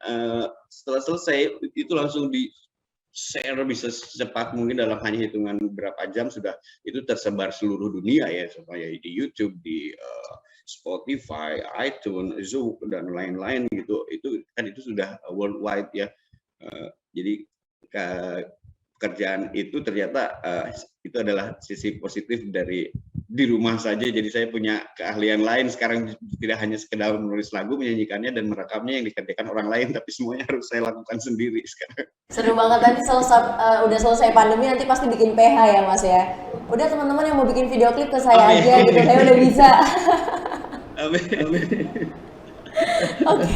S8: setelah selesai itu langsung di share bisa secepat mungkin, dalam hanya hitungan beberapa jam sudah itu tersebar seluruh dunia ya, supaya di YouTube, di Spotify, iTunes, Zoom dan lain-lain gitu. Itu sudah worldwide ya. Jadi pekerjaan itu ternyata itu adalah sisi positif dari di rumah saja. Jadi saya punya keahlian lain sekarang, tidak hanya sekedar menulis lagu, menyanyikannya dan merekamnya yang dikerjakan orang lain, tapi semuanya harus saya lakukan sendiri sekarang.
S5: Seru banget. Nanti udah selesai pandemi nanti pasti bikin PH ya Mas ya. Udah teman-teman yang mau bikin video klip ke saya aja gitu, saya udah bisa.
S8: Amin.
S5: Oke,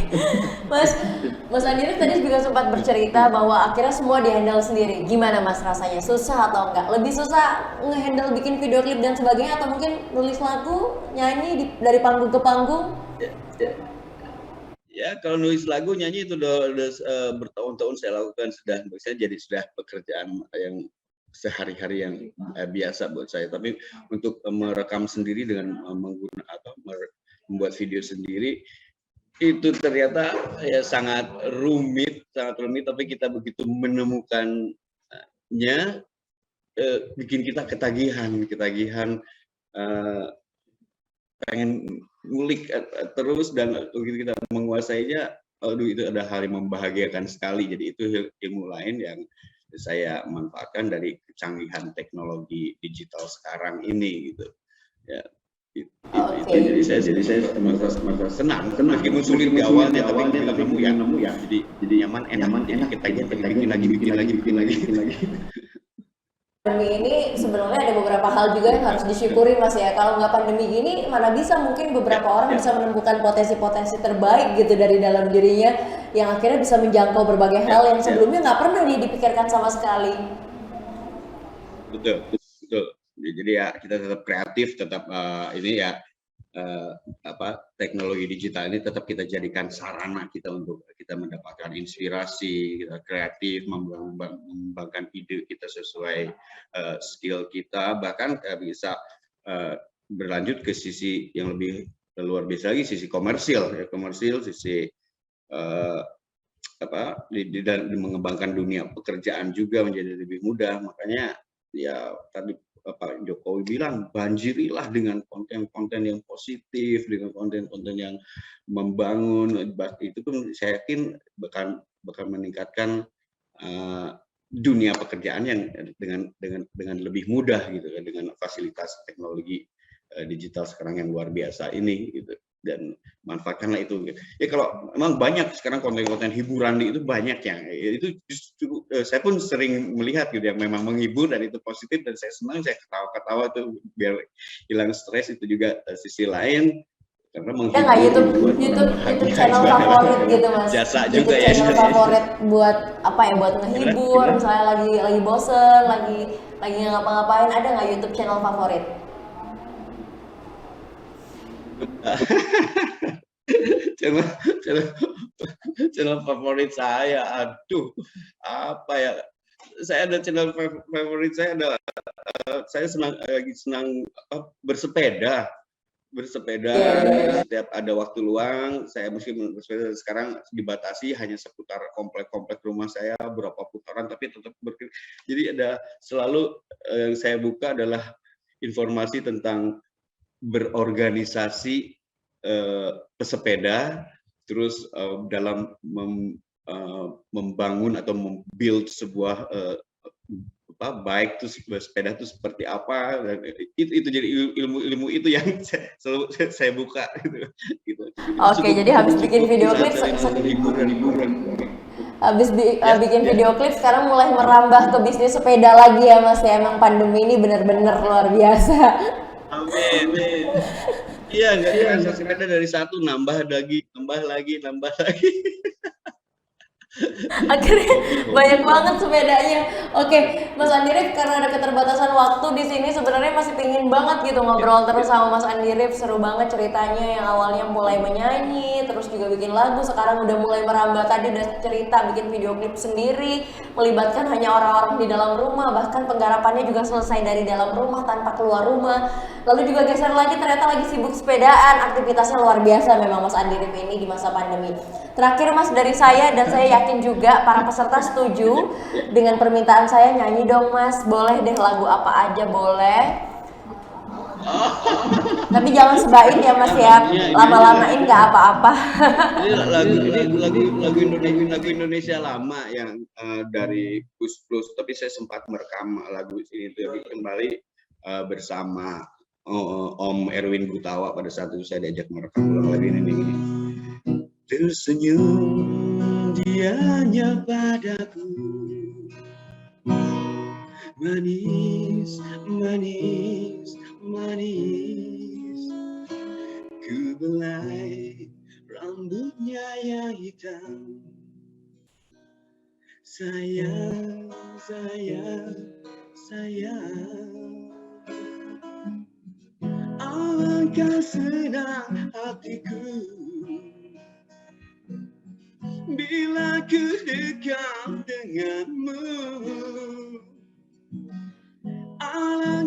S5: Mas Andi Rif tadi juga sempat bercerita bahwa akhirnya semua dihandle sendiri. Gimana Mas rasanya? Susah atau enggak? Lebih susah ngehandle bikin video klip dan sebagainya, atau mungkin nulis lagu, nyanyi dari panggung ke panggung?
S8: Ya, kalau nulis lagu, nyanyi itu udah bertahun-tahun saya lakukan, sudah pekerjaan yang sehari-hari yang biasa buat saya. Tapi untuk merekam sendiri dengan menggunakan atau membuat video sendiri itu ternyata ya sangat rumit, tapi kita begitu menemukannya bikin kita ketagihan pengen ngulik terus, dan begitu kita menguasainya, aduh itu ada hal yang membahagiakan sekali. Jadi itu ilmu lain yang saya manfaatkan dari kecanggihan teknologi digital sekarang ini gitu. Ya. Jadi saya merasa senang meskipun sulit di awalnya, tapi nemu ya. Jadi nyaman, enak kita bikin lagi.
S5: Pandemi ini sebenarnya ada beberapa hal juga yang harus disyukuri Mas ya. Kalau nggak pandemi gini, mana bisa mungkin beberapa orang bisa menemukan potensi-potensi terbaik gitu dari dalam dirinya, yang akhirnya bisa menjangkau berbagai hal yang sebelumnya nggak pernah dipikirkan sama sekali.
S8: Betul. Jadi ya kita tetap kreatif, tetap ini ya teknologi digital ini tetap kita jadikan sarana kita untuk kita mendapatkan inspirasi, kita kreatif, mengembangkan ide kita sesuai skill kita, bahkan bisa berlanjut ke sisi yang lebih luar biasa lagi, sisi komersil, sisi di mengembangkan dunia pekerjaan juga menjadi lebih mudah. Makanya ya tadi Pak Jokowi bilang, banjirilah dengan konten-konten yang positif, dengan konten-konten yang membangun. Itu pun saya yakin bakal meningkatkan dunia pekerjaan yang dengan lebih mudah gitu, dengan fasilitas teknologi digital sekarang yang luar biasa ini gitu. Dan manfaatkanlah itu. Ya kalau memang banyak sekarang konten-konten hiburan itu banyak yang itu justru saya pun sering melihat gitu yang memang menghibur dan itu positif, dan saya senang, saya ketawa-ketawa tuh biar hilang stres. Itu juga sisi lain karena menghibur.
S5: Nggak YouTube channel favorit gitu Mas.
S8: Jasa
S5: YouTube
S8: juga ya.
S5: Channel favorit buat apa ya, buat menghibur, misalnya lagi bosen, lagi ngapa-ngapain, ada nggak YouTube channel favorit?
S8: channel favorit saya, aduh apa ya, saya ada channel favorit saya ada, saya senang bersepeda. Setiap ada waktu luang, saya meskipun bersepeda sekarang dibatasi hanya seputar komplek rumah saya, berapa putaran, tapi tetap jadi ada selalu yang saya buka adalah informasi tentang berorganisasi pesepeda, terus dalam membangun atau membuild sebuah baik tuh sepeda itu seperti apa, dan itu jadi ilmu itu yang selalu saya buka gitu.
S5: Oke, jadi habis bikin video klip bikin video klip, sekarang mulai merambah ke bisnis sepeda lagi ya Mas ya. Emang pandemi ini benar-benar luar biasa.
S8: Amin. Iya, nggak kerasa sepeda dari satu nambah lagi.
S5: Akhirnya banyak banget sepedanya. Oke, Mas Andirif, karena ada keterbatasan waktu di sini, sebenarnya masih pingin banget gitu ngobrol terus sama Mas Andirif. Seru banget ceritanya, yang awalnya mulai menyanyi, terus juga bikin lagu, sekarang udah mulai merambah, tadi udah cerita bikin video klip sendiri, melibatkan hanya orang-orang di dalam rumah, bahkan penggarapannya juga selesai dari dalam rumah tanpa keluar rumah. Lalu juga geser lagi, ternyata lagi sibuk sepedaan, aktivitasnya luar biasa memang Mas Andirif ini di masa pandemi. Terakhir Mas, dari saya, dan saya yakin juga para peserta setuju dengan permintaan saya, nyanyi dong Mas, boleh deh, lagu apa aja boleh. Tapi jangan sebain ya Mas ya, lama-lamain nggak apa-apa.
S8: Ini lagu Indonesia lama yang dari Plus, tapi saya sempat merekam lagu ini kembali bersama Om Erwin Gutawa pada saat itu saya diajak merekam ulang lagu ini. Tersenyum dianya padaku, manis, manis, manis. Ku belai rambutnya yang hitam. Sayang, sayang, sayang. Alangkah senang hatiku bila ku dekat denganmu.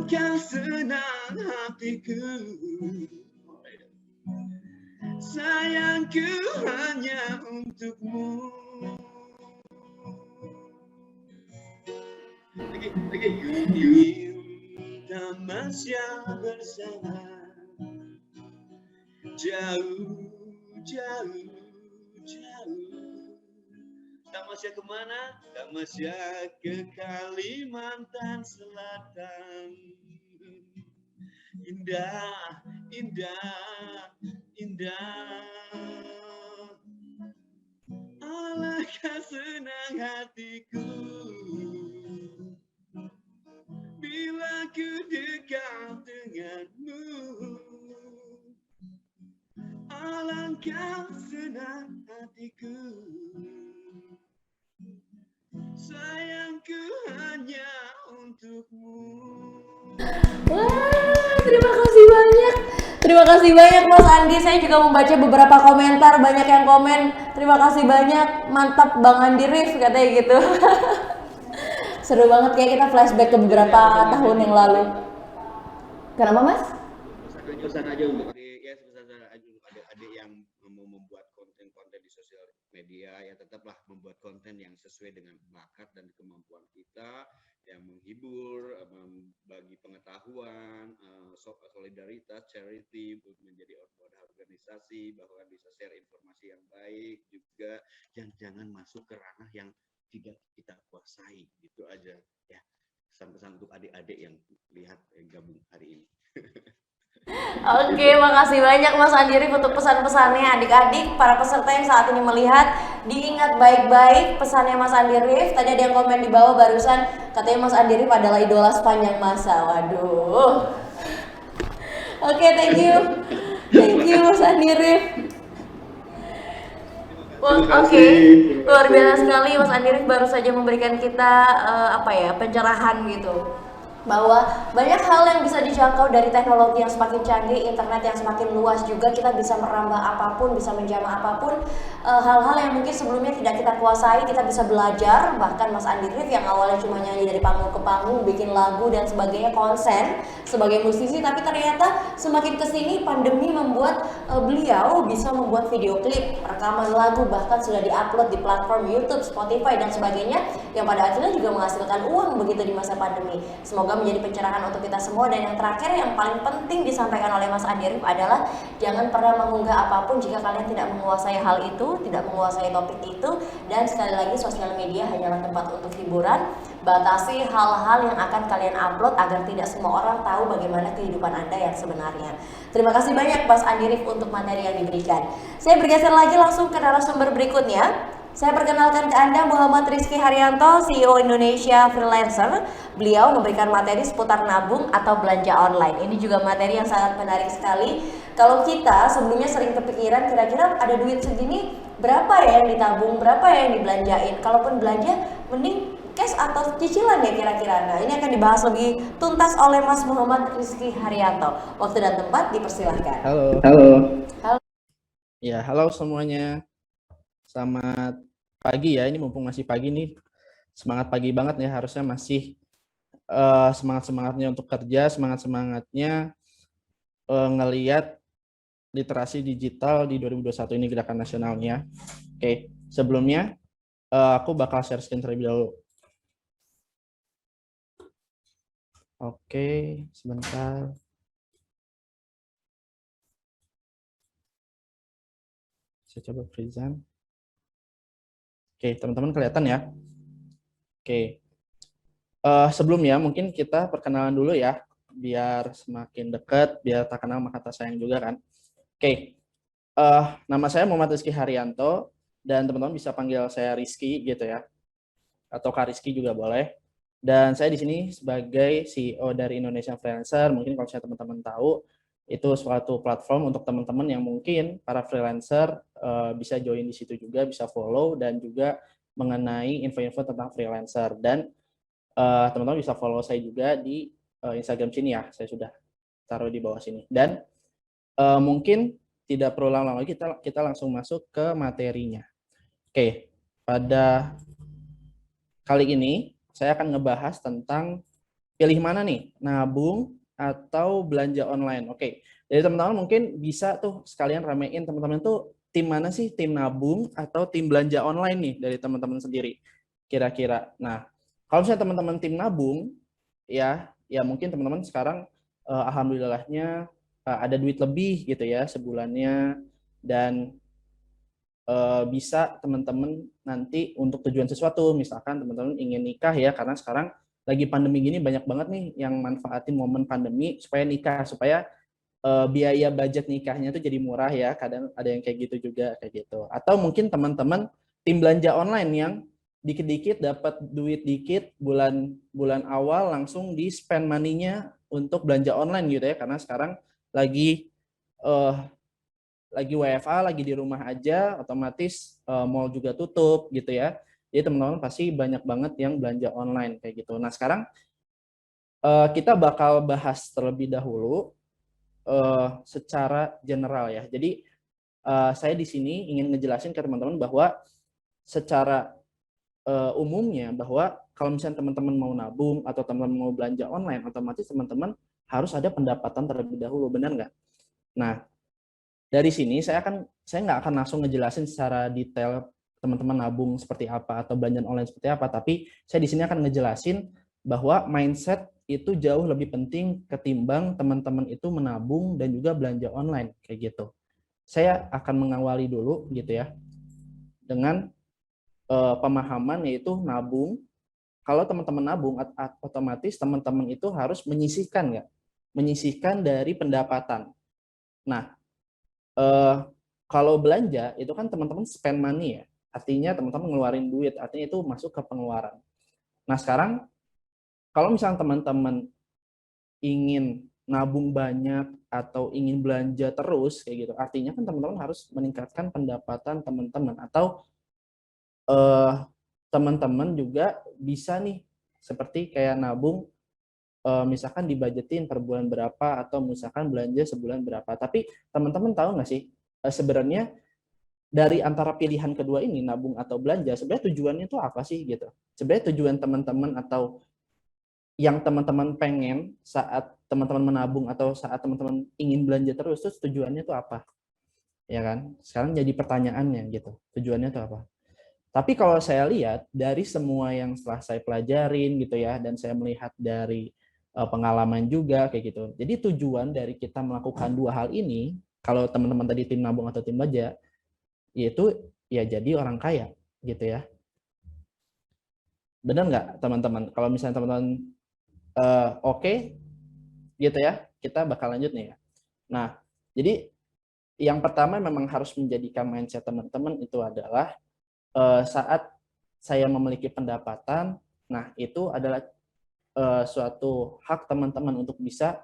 S8: Alangkah senang hatiku, sayangku hanya untukmu. Lagi. Kita masih bersama, jauh. Tamasya kemana? Tamasya ke Kalimantan Selatan. Indah. Alangkah senang hatiku bila ku dekat denganmu. Alangkah senang hatiku, sayangku hanya untukmu.
S5: Wah, terima kasih banyak. Terima kasih banyak Mas Andi. Saya juga membaca beberapa komentar, banyak yang komen. Terima kasih banyak. Mantap Bang Andi Rif katanya gitu. Seru banget, kayak kita flashback ke beberapa tahun yang lalu. Kenapa Mas?
S8: Pesan aja untuk adik-adik yang mau membuat konten-konten di sosial media, ya tetaplah membuat konten yang sesuai dengan bakat dan kemampuan kita, yang menghibur, bagi pengetahuan, solidaritas, charity, menjadi wadah organisasi, bahwa bisa share informasi yang baik juga, jangan masuk ke ranah yang tidak kita kuasai, gitu aja ya. Pesan-pesan untuk adik-adik yang gabung hari ini.
S5: Oke, makasih banyak Mas Andi Rif untuk pesan-pesannya. Adik-adik, para peserta yang saat ini melihat, diingat baik-baik pesannya Mas Andi Rif. Tadi ada yang komen di bawah barusan, katanya Mas Andi Rif adalah idola sepanjang masa. Waduh. Oke, thank you. Thank you Mas Andi Rif. Oke, luar biasa sekali Mas Andi Rif baru saja memberikan kita pencerahan gitu, bahwa banyak hal yang bisa dijangkau dari teknologi yang semakin canggih, internet yang semakin luas juga, kita bisa merambah apapun, bisa menjamah apapun, hal-hal yang mungkin sebelumnya tidak kita kuasai, kita bisa belajar. Bahkan Mas Andi Rif yang awalnya cuma nyanyi dari panggung ke panggung, bikin lagu dan sebagainya, konsen sebagai musisi, tapi ternyata semakin kesini pandemi membuat beliau bisa membuat video klip, rekaman lagu, bahkan sudah diupload di platform YouTube, Spotify dan sebagainya, yang pada akhirnya juga menghasilkan uang begitu di masa pandemi. Semoga menjadi pencerahan untuk kita semua. Dan yang terakhir yang paling penting disampaikan oleh Mas Andi Rif adalah jangan pernah mengunggah apapun jika kalian tidak menguasai hal itu, tidak menguasai topik itu. Dan sekali lagi, sosial media hanyalah tempat untuk hiburan. Batasi hal-hal yang akan kalian upload agar tidak semua orang tahu bagaimana kehidupan Anda yang sebenarnya. Terima kasih banyak Mas Andi Rif untuk materi yang diberikan. Saya bergeser lagi langsung ke narasumber berikutnya. Saya perkenalkan ke Anda Muhammad Rizky Haryanto, CEO Indonesia Freelancer. Beliau memberikan materi seputar nabung atau belanja online. Ini juga materi yang sangat menarik sekali. Kalau kita sebelumnya sering kepikiran kira-kira ada duit segini, berapa ya yang ditabung, berapa ya yang dibelanjain. Kalaupun belanja, mending cash atau cicilan ya kira-kira. Nah, ini akan dibahas lebih tuntas oleh Mas Muhammad Rizky Haryanto. Waktu dan tempat dipersilahkan.
S9: Halo.
S5: Halo.
S9: Ya, halo semuanya. Selamat pagi ya, ini mumpung masih pagi nih, semangat pagi banget ya, harusnya masih semangat-semangatnya untuk kerja, semangat-semangatnya ngeliat literasi digital di 2021 ini gerakan nasionalnya. Oke, sebelumnya aku bakal share screen terlebih dahulu. Oke, sebentar. Saya coba present. Oke, teman-teman kelihatan ya? Oke. Sebelumnya mungkin kita perkenalan dulu ya, biar semakin dekat, biar tak kenal maka tak sayang juga kan. Oke. Nama saya Muhammad Rizky Haryanto, dan teman-teman bisa panggil saya Rizky gitu ya. Atau Kak Rizky juga boleh. Dan saya di sini sebagai CEO dari Indonesia Freelancer. Mungkin kalau saya teman-teman tahu, itu suatu platform untuk teman-teman yang mungkin para freelancer bisa join di situ juga, bisa follow, dan juga mengenai info-info tentang freelancer. Dan teman-teman bisa follow saya juga di Instagram sini ya, saya sudah taruh di bawah sini. Dan mungkin tidak perlu lama-lama lagi, kita langsung masuk ke materinya. Oke, pada kali ini saya akan ngebahas tentang pilih mana nih? Nabung atau belanja online? Oke. Jadi teman-teman mungkin bisa tuh sekalian ramein teman-teman tuh tim mana sih? Tim nabung atau tim belanja online nih dari teman-teman sendiri kira-kira. Nah, kalau misalnya teman-teman tim nabung ya mungkin teman-teman sekarang alhamdulillahnya ada duit lebih gitu ya sebulannya, dan bisa teman-teman nanti untuk tujuan sesuatu, misalkan teman-teman ingin nikah ya, karena sekarang lagi pandemi gini banyak banget nih yang manfaatin momen pandemi supaya nikah, supaya biaya budget nikahnya itu jadi murah ya, kadang ada yang kayak gitu juga kayak gitu. Atau mungkin teman-teman tim belanja online yang dikit-dikit dapat duit dikit, bulan awal langsung di spend money-nya untuk belanja online gitu ya, karena sekarang lagi WFA, lagi di rumah aja, otomatis mall juga tutup gitu ya. Jadi teman-teman pasti banyak banget yang belanja online kayak gitu. Nah sekarang kita bakal bahas terlebih dahulu secara general ya. Jadi saya di sini ingin ngejelasin ke teman-teman bahwa secara umumnya bahwa kalau misalnya teman-teman mau nabung atau teman-teman mau belanja online, otomatis teman-teman harus ada pendapatan terlebih dahulu, benar nggak? Nah, dari sini saya nggak akan langsung ngejelasin secara detail teman-teman nabung seperti apa atau belanja online seperti apa, tapi saya di sini akan ngejelasin bahwa mindset itu jauh lebih penting ketimbang teman-teman itu menabung dan juga belanja online kayak gitu. Saya akan mengawali dulu gitu ya dengan pemahaman yaitu nabung. Kalau teman-teman nabung, otomatis teman-teman itu harus menyisihkan dari pendapatan. Nah, kalau belanja itu kan teman-teman spend money ya, artinya teman-teman ngeluarin duit, artinya itu masuk ke pengeluaran. Nah sekarang kalau misalnya teman-teman ingin nabung banyak atau ingin belanja terus kayak gitu, artinya kan teman-teman harus meningkatkan pendapatan teman-teman, atau teman-teman juga bisa nih seperti kayak nabung, misalkan dibajetin per bulan berapa atau misalkan belanja sebulan berapa. Tapi teman-teman tahu nggak sih sebenarnya dari antara pilihan kedua ini, nabung atau belanja, sebenarnya tujuannya itu apa sih gitu? Sebenarnya tujuan teman-teman atau yang teman-teman pengen saat teman-teman menabung atau saat teman-teman ingin belanja terus, itu tujuannya itu apa? Ya kan? Sekarang jadi pertanyaannya gitu. Tujuannya itu apa? Tapi kalau saya lihat dari semua yang setelah saya pelajarin gitu ya, dan saya melihat dari pengalaman juga kayak gitu. Jadi tujuan dari kita melakukan dua hal ini, kalau teman-teman tadi tim nabung atau tim belanja, yaitu ya jadi orang kaya gitu ya. Benar nggak teman-teman? Kalau misalnya teman-teman oke gitu ya, kita bakal lanjut nih ya. Nah, jadi yang pertama memang harus menjadikan mindset teman-teman itu adalah saat saya memiliki pendapatan, nah itu adalah suatu hak teman-teman untuk bisa,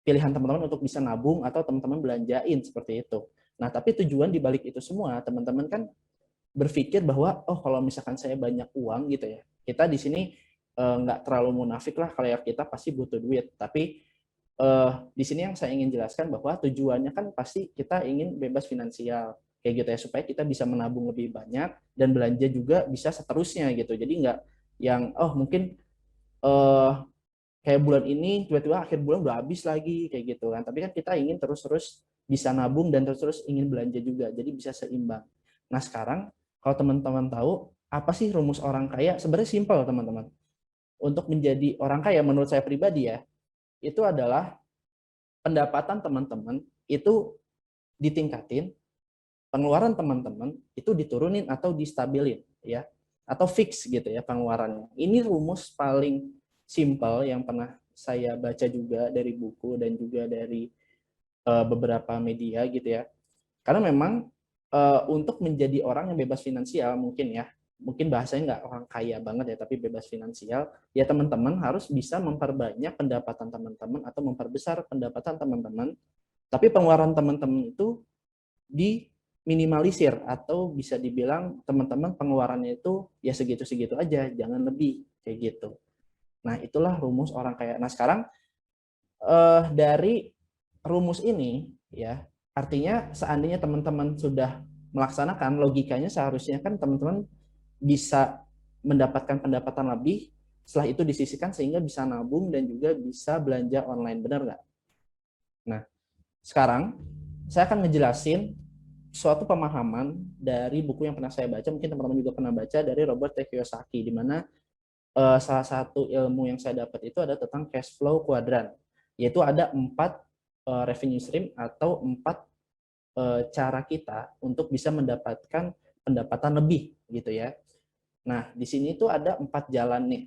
S9: pilihan teman-teman untuk bisa nabung atau teman-teman belanjain seperti itu. Nah, tapi tujuan dibalik itu semua, teman-teman kan berpikir bahwa, oh kalau misalkan saya banyak uang gitu ya, kita di sini nggak terlalu munafik lah kalau kita pasti butuh duit. Tapi di sini yang saya ingin jelaskan bahwa tujuannya kan pasti kita ingin bebas finansial kayak gitu ya, supaya kita bisa menabung lebih banyak dan belanja juga bisa seterusnya gitu. Jadi nggak yang mungkin kayak bulan ini tiba-tiba akhir bulan udah habis lagi kayak gitu kan. Tapi kan kita ingin terus-terus bisa nabung dan terus-terus ingin belanja juga, jadi bisa seimbang. Nah sekarang kalau teman-teman tahu apa sih rumus orang kaya, sebenarnya simpel teman-teman. Untuk menjadi orang kaya menurut saya pribadi ya, itu adalah pendapatan teman-teman itu ditingkatin, pengeluaran teman-teman itu diturunin atau distabilin ya, atau fix gitu ya pengeluarannya. Ini rumus paling simple yang pernah saya baca juga dari buku dan juga dari beberapa media gitu ya. Karena memang untuk menjadi orang yang bebas finansial, mungkin bahasanya nggak orang kaya banget ya, tapi bebas finansial, ya teman-teman harus bisa memperbanyak pendapatan teman-teman atau memperbesar pendapatan teman-teman, tapi pengeluaran teman-teman itu diminimalisir, atau bisa dibilang teman-teman pengeluarannya itu ya segitu-segitu aja, jangan lebih kayak gitu. Nah itulah rumus orang kaya. Nah sekarang dari rumus ini ya, artinya seandainya teman-teman sudah melaksanakan, logikanya seharusnya kan teman-teman bisa mendapatkan pendapatan lebih setelah itu disisihkan sehingga bisa nabung dan juga bisa belanja online, benar nggak? Nah, sekarang saya akan ngejelasin suatu pemahaman dari buku yang pernah saya baca, mungkin teman-teman juga pernah baca, dari Robert T. Kiyosaki, di mana salah satu ilmu yang saya dapat itu ada tentang cash flow quadrant, yaitu ada 4 revenue stream atau 4 cara kita untuk bisa mendapatkan pendapatan lebih gitu ya. Nah, di sini tuh ada 4 jalan nih.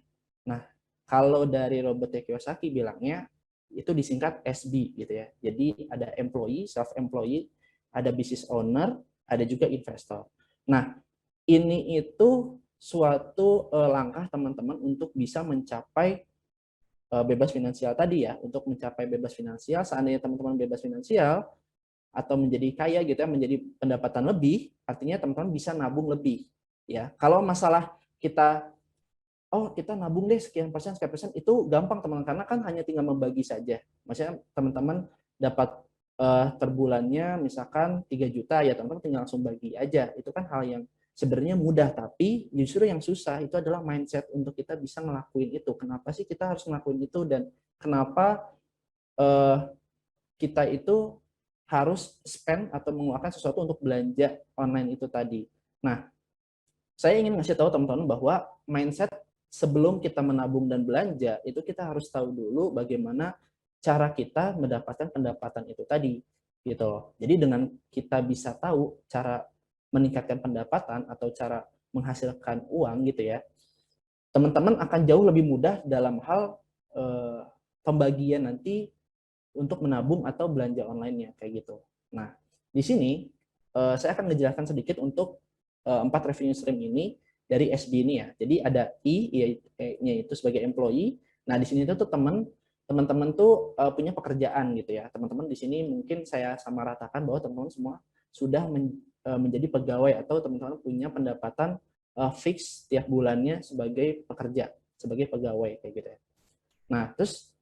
S9: Nah, kalau dari Robert T. Kiyosaki bilangnya itu disingkat SB gitu ya. Jadi ada employee, self-employed, ada business owner, ada juga investor. Nah, ini itu suatu langkah teman-teman untuk bisa mencapai bebas finansial tadi ya. Untuk mencapai bebas finansial, seandainya teman-teman bebas finansial atau menjadi kaya gitu ya, menjadi pendapatan lebih, artinya teman-teman bisa nabung lebih ya. Kalau masalah kita kita nabung deh sekian persen itu gampang teman-teman, karena kan hanya tinggal membagi saja. Maksudnya teman-teman dapat per bulannya misalkan 3 juta ya, teman-teman tinggal langsung bagi aja. Itu kan hal yang sebenarnya mudah, tapi justru yang susah itu adalah mindset untuk kita bisa ngelakuin itu. Kenapa sih kita harus ngelakuin itu, dan kenapa kita itu harus spend atau mengeluarkan sesuatu untuk belanja online itu tadi. Nah, saya ingin ngasih tahu teman-teman bahwa mindset sebelum kita menabung dan belanja, itu kita harus tahu dulu bagaimana cara kita mendapatkan pendapatan itu tadi. Gitu loh. Jadi dengan kita bisa tahu cara meningkatkan pendapatan atau cara menghasilkan uang gitu ya, teman-teman akan jauh lebih mudah dalam hal pembagian nanti untuk menabung atau belanja online-nya kayak gitu. Nah, di sini saya akan menjelaskan sedikit untuk 4 revenue stream ini dari SB ini ya. Jadi ada yaitu sebagai employee. Nah, di sini tuh teman-teman tuh punya pekerjaan gitu ya. Teman-teman di sini mungkin saya samaratakan bahwa teman-teman semua sudah menjadi pegawai atau teman-teman punya pendapatan fix tiap bulannya sebagai pekerja, sebagai pegawai kayak gitu ya. Nah, terus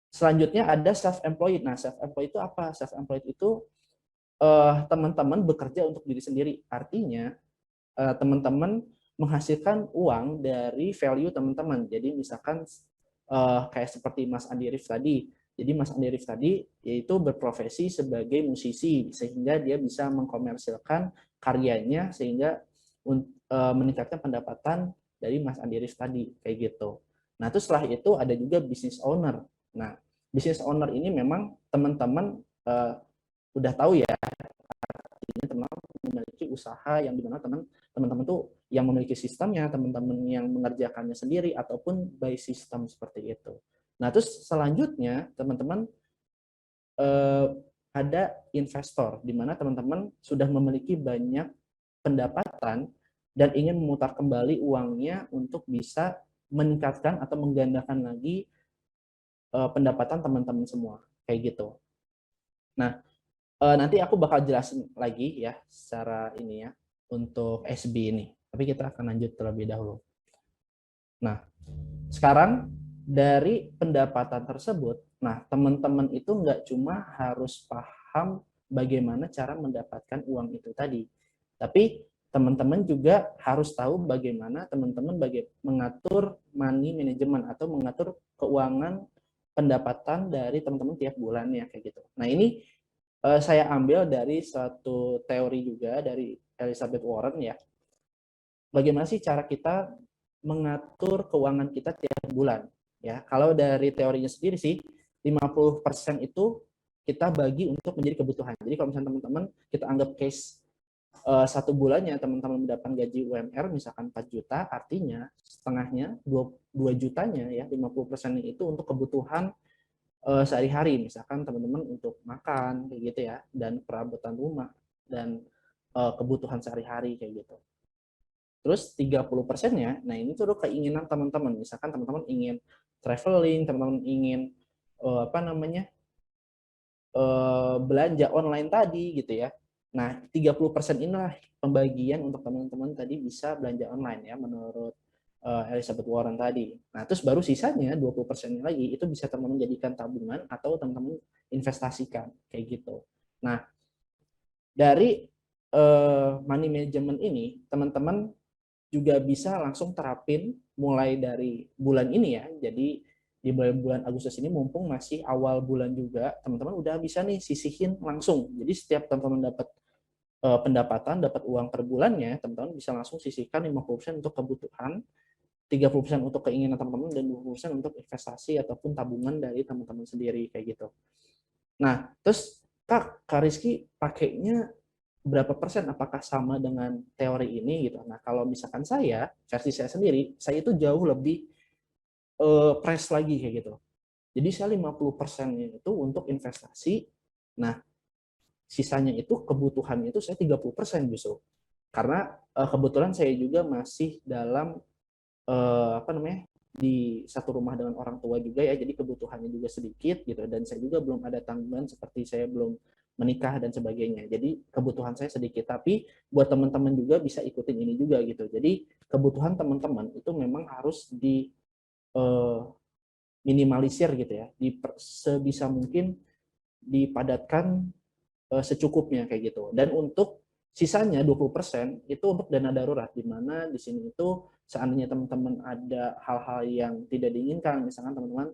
S9: selanjutnya ada self-employed. Nah, self-employed itu apa? Self-employed itu teman-teman bekerja untuk diri sendiri. Artinya teman-teman menghasilkan uang dari value teman-teman. Jadi misalkan kayak seperti Mas Andi Rif tadi. Jadi Mas Andi Rif tadi yaitu berprofesi sebagai musisi, sehingga dia bisa mengkomersilkan karyanya sehingga meningkatkan pendapatan dari Mas Andi Rif tadi kayak gitu. Nah, terus setelah itu ada juga business owner. Nah, business owner ini memang teman-teman udah tahu ya, artinya teman-teman memiliki usaha yang dimana teman-teman tuh yang memiliki sistemnya, teman-teman yang mengerjakannya sendiri ataupun by system seperti itu. Nah, terus selanjutnya teman-teman ada investor, di mana teman-teman sudah memiliki banyak pendapatan dan ingin memutar kembali uangnya untuk bisa meningkatkan atau menggandakan lagi pendapatan teman-teman semua kayak gitu. Nah, nanti aku bakal jelasin lagi ya secara ini ya untuk SB ini. Tapi kita akan lanjut terlebih dahulu. Nah, sekarang dari pendapatan tersebut, nah teman-teman itu nggak cuma harus paham bagaimana cara mendapatkan uang itu tadi, tapi teman-teman juga harus tahu bagaimana teman-teman mengatur money management atau mengatur keuangan pendapatan dari teman-teman tiap bulannya kayak gitu. Nah, ini saya ambil dari suatu teori juga dari Elizabeth Warren ya. Bagaimana sih cara kita mengatur keuangan kita tiap bulan ya. Kalau dari teorinya sendiri sih 50% itu kita bagi untuk menjadi kebutuhan. Jadi kalau misalnya teman-teman kita anggap case 1 bulannya teman-teman mendapatkan gaji UMR misalkan 4 juta, artinya setengahnya 2 jutanya ya 50% itu untuk kebutuhan sehari-hari, misalkan teman-teman untuk makan kayak gitu ya, dan perabotan rumah dan kebutuhan sehari-hari kayak gitu. Terus 30%-nya, nah ini tuh keinginan teman-teman, misalkan teman-teman ingin traveling, teman-teman ingin belanja online tadi gitu ya. Nah, 30% inilah pembagian untuk teman-teman tadi bisa belanja online ya menurut Elizabeth Warren tadi. Nah, terus baru sisanya 20% lagi itu bisa teman-teman jadikan tabungan atau teman-teman investasikan kayak gitu. Nah, dari money management ini teman-teman juga bisa langsung terapin mulai dari bulan ini ya. Jadi di bulan Agustus ini mumpung masih awal bulan juga, teman-teman udah bisa nih sisihin langsung. Jadi setiap teman-teman dapat pendapatan, dapat uang per bulannya, teman-teman bisa langsung sisihkan 50% untuk kebutuhan, 30% untuk keinginan teman-teman, dan 20% untuk investasi ataupun tabungan dari teman-teman sendiri kayak gitu. Nah, terus Kak Rizky pakainya berapa persen? Apakah sama dengan teori ini gitu? Nah, kalau misalkan versi saya sendiri, saya itu jauh lebih press lagi kayak gitu. Jadi saya 50% itu untuk investasi. Nah, sisanya itu kebutuhan itu saya 30% justru. Karena kebetulan saya juga masih dalam di satu rumah dengan orang tua juga ya, jadi kebutuhannya juga sedikit gitu, dan saya juga belum ada tanggungan seperti saya belum menikah dan sebagainya. Jadi kebutuhan saya sedikit, tapi buat teman-teman juga bisa ikutin ini juga gitu. Jadi kebutuhan teman-teman itu memang harus di minimalisir gitu ya, sebisa mungkin dipadatkan secukupnya kayak gitu. Dan untuk sisanya 20% itu untuk dana darurat, di mana di sini itu seandainya teman-teman ada hal-hal yang tidak diinginkan, misalkan teman-teman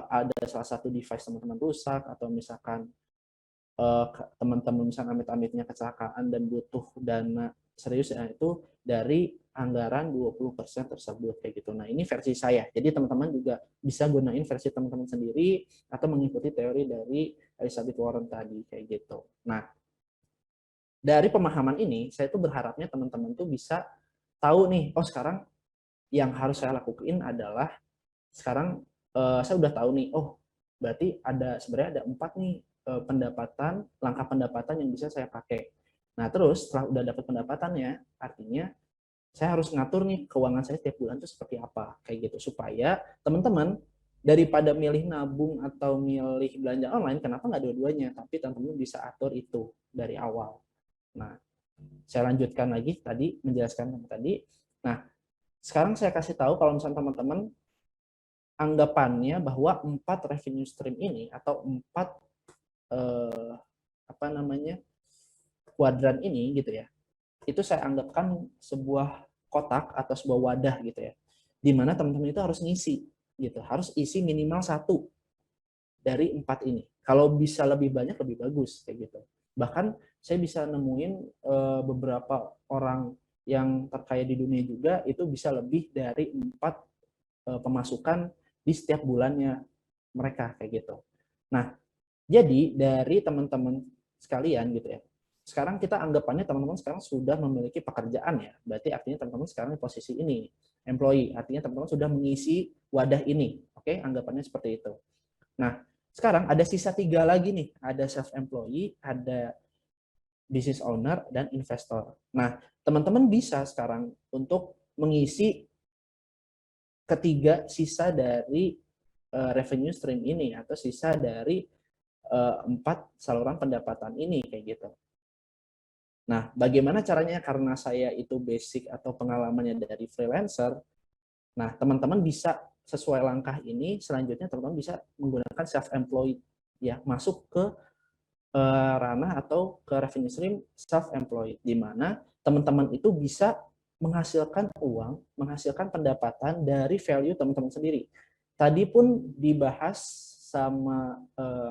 S9: ada salah satu device teman-teman rusak, atau misalkan teman-teman misalkan amit-amitnya kecelakaan dan butuh dana serius, ya itu dari anggaran 20% tersebut kayak gitu. Nah, ini versi saya. Jadi teman-teman juga bisa gunain versi teman-teman sendiri atau mengikuti teori dari Elizabeth Warren tadi kayak gitu. Nah, dari pemahaman ini, saya tuh berharapnya teman-teman tuh bisa tahu nih, oh sekarang yang harus saya lakuin adalah, sekarang saya udah tahu nih, oh berarti sebenarnya ada 4 nih langkah pendapatan yang bisa saya pakai. Nah, terus setelah udah dapat pendapatannya, artinya saya harus ngatur nih keuangan saya tiap bulan tuh seperti apa, kayak gitu, supaya teman-teman daripada milih nabung atau milih belanja online, kenapa nggak dua-duanya, tapi teman-teman bisa atur itu dari awal. Nah, saya lanjutkan lagi tadi, menjelaskan tadi. Nah, sekarang saya kasih tahu kalau misalnya teman-teman anggapannya bahwa 4 revenue stream ini atau 4 kuadran ini gitu ya, itu saya anggapkan sebuah kotak atau sebuah wadah gitu ya, di mana teman-teman itu harus ngisi gitu, harus isi minimal 1 dari 4 ini. Kalau bisa lebih banyak lebih bagus kayak gitu. Bahkan saya bisa nemuin beberapa orang yang terkaya di dunia juga itu bisa lebih dari 4 pemasukan di setiap bulannya mereka kayak gitu. Nah, jadi dari teman-teman sekalian gitu ya, sekarang kita anggapannya teman-teman sekarang sudah memiliki pekerjaan ya, berarti artinya teman-teman sekarang di posisi ini, employee, artinya teman-teman sudah mengisi wadah ini, oke, anggapannya seperti itu. Nah, sekarang ada sisa 3 lagi nih, ada self-employee, ada business owner, dan investor. Nah, teman-teman bisa sekarang untuk mengisi ketiga sisa dari revenue stream ini, atau sisa dari 4 saluran pendapatan ini kayak gitu. Nah, bagaimana caranya? Karena saya itu basic atau pengalamannya dari freelancer, nah teman-teman bisa sesuai langkah ini, selanjutnya teman-teman bisa menggunakan self-employed ya, masuk ke ranah atau ke revenue stream self-employed, di mana teman-teman itu bisa menghasilkan uang, menghasilkan pendapatan dari value teman-teman sendiri. Tadi pun dibahas sama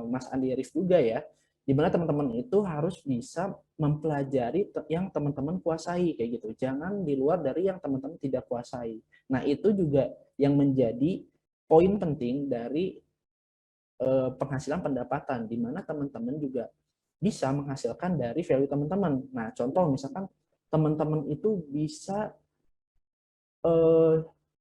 S9: Mas Andi Arif juga ya, di mana teman-teman itu harus bisa mempelajari yang teman-teman kuasai kayak gitu. Jangan di luar dari yang teman-teman tidak kuasai. Nah, itu juga yang menjadi poin penting dari penghasilan pendapatan, di mana teman-teman juga bisa menghasilkan dari value teman-teman. Nah, contoh misalkan teman-teman itu bisa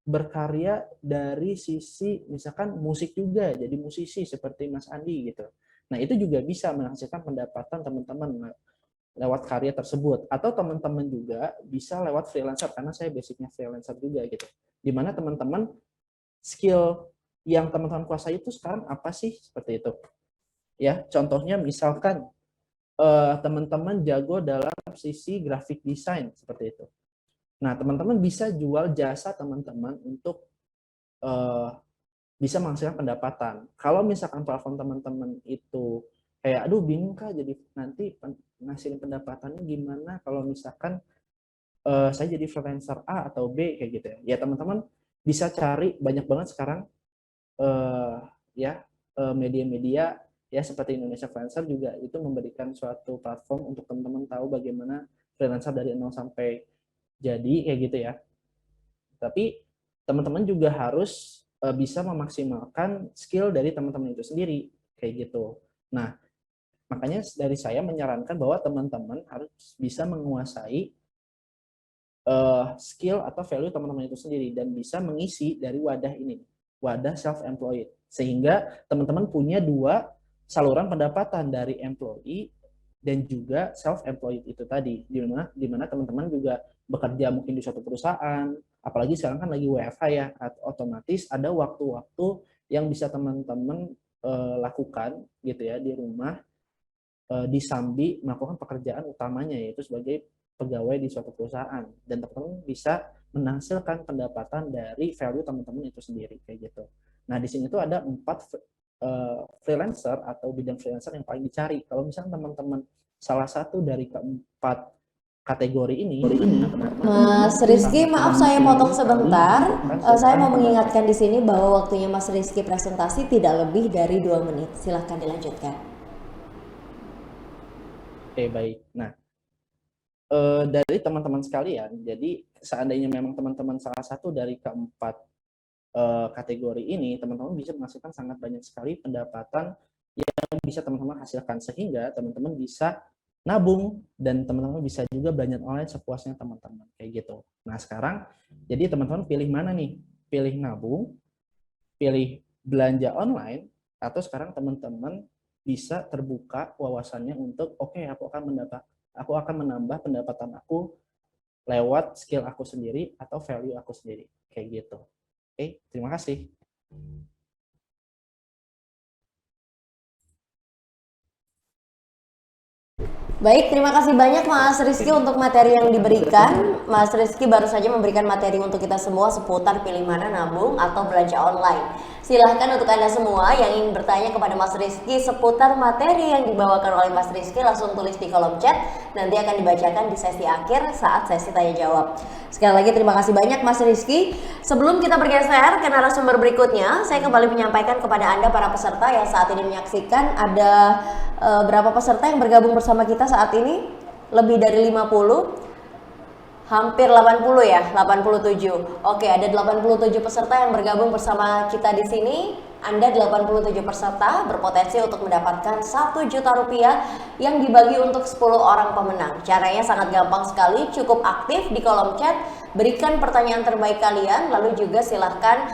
S9: berkarya dari sisi misalkan musik juga, jadi musisi seperti Mas Andi gitu. Nah, itu juga bisa menghasilkan pendapatan teman-teman lewat karya tersebut. Atau teman-teman juga bisa lewat freelancer, karena saya basicnya freelancer juga gitu. Dimana teman-teman skill yang teman-teman kuasai itu sekarang apa sih, seperti itu. Ya, contohnya misalkan teman-teman jago dalam sisi graphic design seperti itu. Nah, teman-teman bisa jual jasa teman-teman untuk bisa menghasilkan pendapatan. Kalau misalkan platform teman-teman itu kayak, aduh bingung Kak, jadi nanti ngasilin pendapatannya gimana kalau misalkan saya jadi freelancer A atau B kayak gitu ya. Ya teman-teman bisa cari banyak banget sekarang media-media ya seperti Indonesia Freelancer juga itu memberikan suatu platform untuk teman-teman tahu bagaimana freelancer dari 0 sampai jadi kayak gitu ya. Tapi teman-teman juga harus bisa memaksimalkan skill dari teman-teman itu sendiri kayak gitu. Nah, makanya dari saya menyarankan bahwa teman-teman harus bisa menguasai skill atau value teman-teman itu sendiri dan bisa mengisi dari wadah ini, wadah self-employed. Sehingga teman-teman punya dua saluran pendapatan dari employee dan juga self-employed itu tadi, di mana teman-teman juga bekerja mungkin di suatu perusahaan, apalagi sekarang kan lagi WFH ya, otomatis ada waktu-waktu yang bisa teman-teman lakukan gitu ya di rumah, disambi melakukan pekerjaan utamanya yaitu sebagai pegawai di suatu perusahaan, dan teman-teman bisa menghasilkan pendapatan dari value teman-teman itu sendiri kayak gitu. Nah di sini tuh ada 4 freelancer atau bidang freelancer yang paling dicari. Kalau misalnya teman-teman salah satu dari keempat kategori ini,
S5: Mas Rizky, maaf saya potong sebentar. Saya mau mengingatkan di sini bahwa waktunya Mas Rizky presentasi tidak lebih dari 2 menit. Silahkan dilanjutkan.
S9: Oke, baik. Nah, dari teman-teman sekalian, jadi seandainya memang teman-teman salah satu dari keempat kategori ini, teman-teman bisa menghasilkan sangat banyak sekali pendapatan yang bisa teman-teman hasilkan, sehingga teman-teman bisa nabung dan teman-teman bisa juga belanja online sepuasnya teman-teman kayak gitu. Nah sekarang jadi teman-teman pilih mana nih? Pilih nabung, pilih belanja online, atau sekarang teman-teman bisa terbuka wawasannya untuk oke, aku akan menambah pendapatan aku lewat skill aku sendiri atau value aku sendiri kayak gitu. Oke, terima kasih.
S5: Baik, terima kasih banyak Mas Rizky untuk materi yang diberikan. Mas Rizky baru saja memberikan materi untuk kita semua seputar pilih mana nabung atau belanja online. Silahkan untuk Anda semua yang ingin bertanya kepada Mas Rizky seputar materi yang dibawakan oleh Mas Rizky, langsung tulis di kolom chat. Nanti akan dibacakan di sesi akhir saat sesi tanya jawab. Sekali lagi terima kasih banyak Mas Rizky. Sebelum kita bergeser ke narasumber berikutnya, saya kembali menyampaikan kepada Anda para peserta yang saat ini menyaksikan, ada berapa peserta yang bergabung bersama kita saat ini? Lebih dari 50. Hampir 80 ya, 87. Oke, ada 87 peserta yang bergabung bersama kita di sini. Anda 87 peserta berpotensi untuk mendapatkan 1 juta rupiah yang dibagi untuk 10 orang pemenang. Caranya sangat gampang sekali, cukup aktif di kolom chat, berikan pertanyaan terbaik kalian, lalu juga silahkan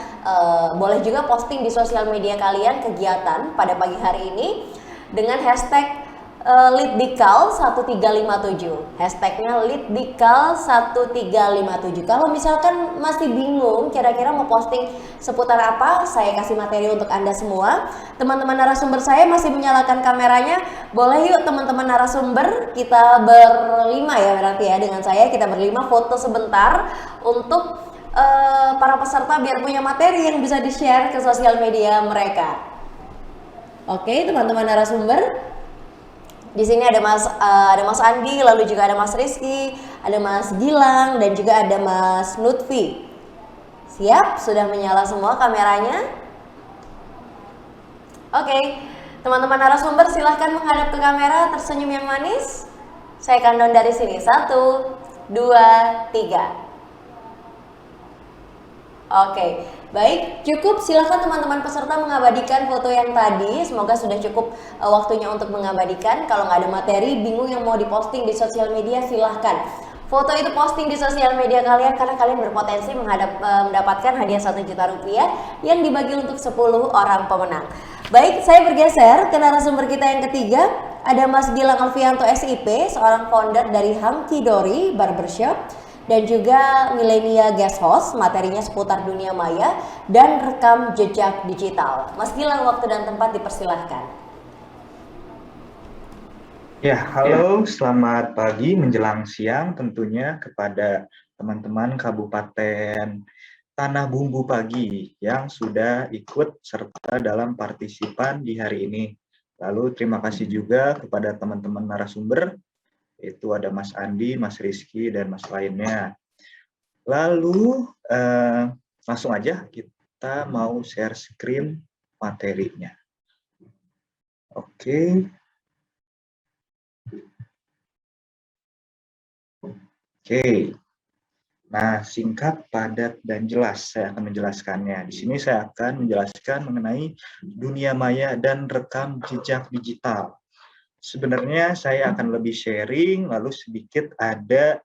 S5: boleh juga posting di sosial media kalian kegiatan pada pagi hari ini dengan hashtag Litdikal 1357. Hashtagnya Litdikal 1357. Kalau misalkan masih bingung kira-kira mau posting seputar apa, saya kasih materi untuk Anda semua. Teman-teman narasumber saya masih menyalakan kameranya. Boleh yuk teman-teman narasumber, kita berlima ya berarti ya, dengan saya kita berlima foto sebentar untuk para peserta biar punya materi yang bisa di-share ke sosial media mereka. Oke, teman-teman narasumber. Di sini ada Mas Andi, lalu juga ada Mas Rizky, ada Mas Gilang, dan juga ada Mas Lutfi. Siap? Sudah menyala semua kameranya? Oke, teman-teman narasumber silahkan menghadap ke kamera, tersenyum yang manis. Saya countdown dari sini. 1, 2, 3. Oke, baik, cukup. Silahkan teman-teman peserta mengabadikan foto yang tadi. Semoga sudah cukup waktunya untuk mengabadikan. Kalau nggak ada materi, bingung yang mau diposting di sosial media, silahkan foto itu posting di sosial media kalian, karena kalian berpotensi mendapatkan hadiah 1 juta rupiah yang dibagi untuk 10 orang pemenang. Baik, saya bergeser ke narasumber kita yang ketiga. Ada Mas Gilang Alfianto SIP, seorang founder dari Hunky Dory Barbershop, dan juga Millennia Guest Host, materinya seputar dunia maya dan rekam jejak digital. Mas Gilang, waktu dan tempat dipersilahkan.
S10: Ya, halo, selamat pagi menjelang siang tentunya kepada teman-teman Kabupaten Tanah Bumbu Pagi yang sudah ikut serta dalam partisipan di hari ini. Lalu terima kasih juga kepada teman-teman narasumber Itu ada Mas Andi, Mas Rizky, dan Mas lainnya. Lalu langsung aja kita mau share screen materinya. Oke. Oke. Nah, singkat, padat, dan jelas saya akan menjelaskannya. Di sini saya akan menjelaskan mengenai dunia maya dan rekam jejak digital. Sebenarnya saya akan lebih sharing, lalu sedikit ada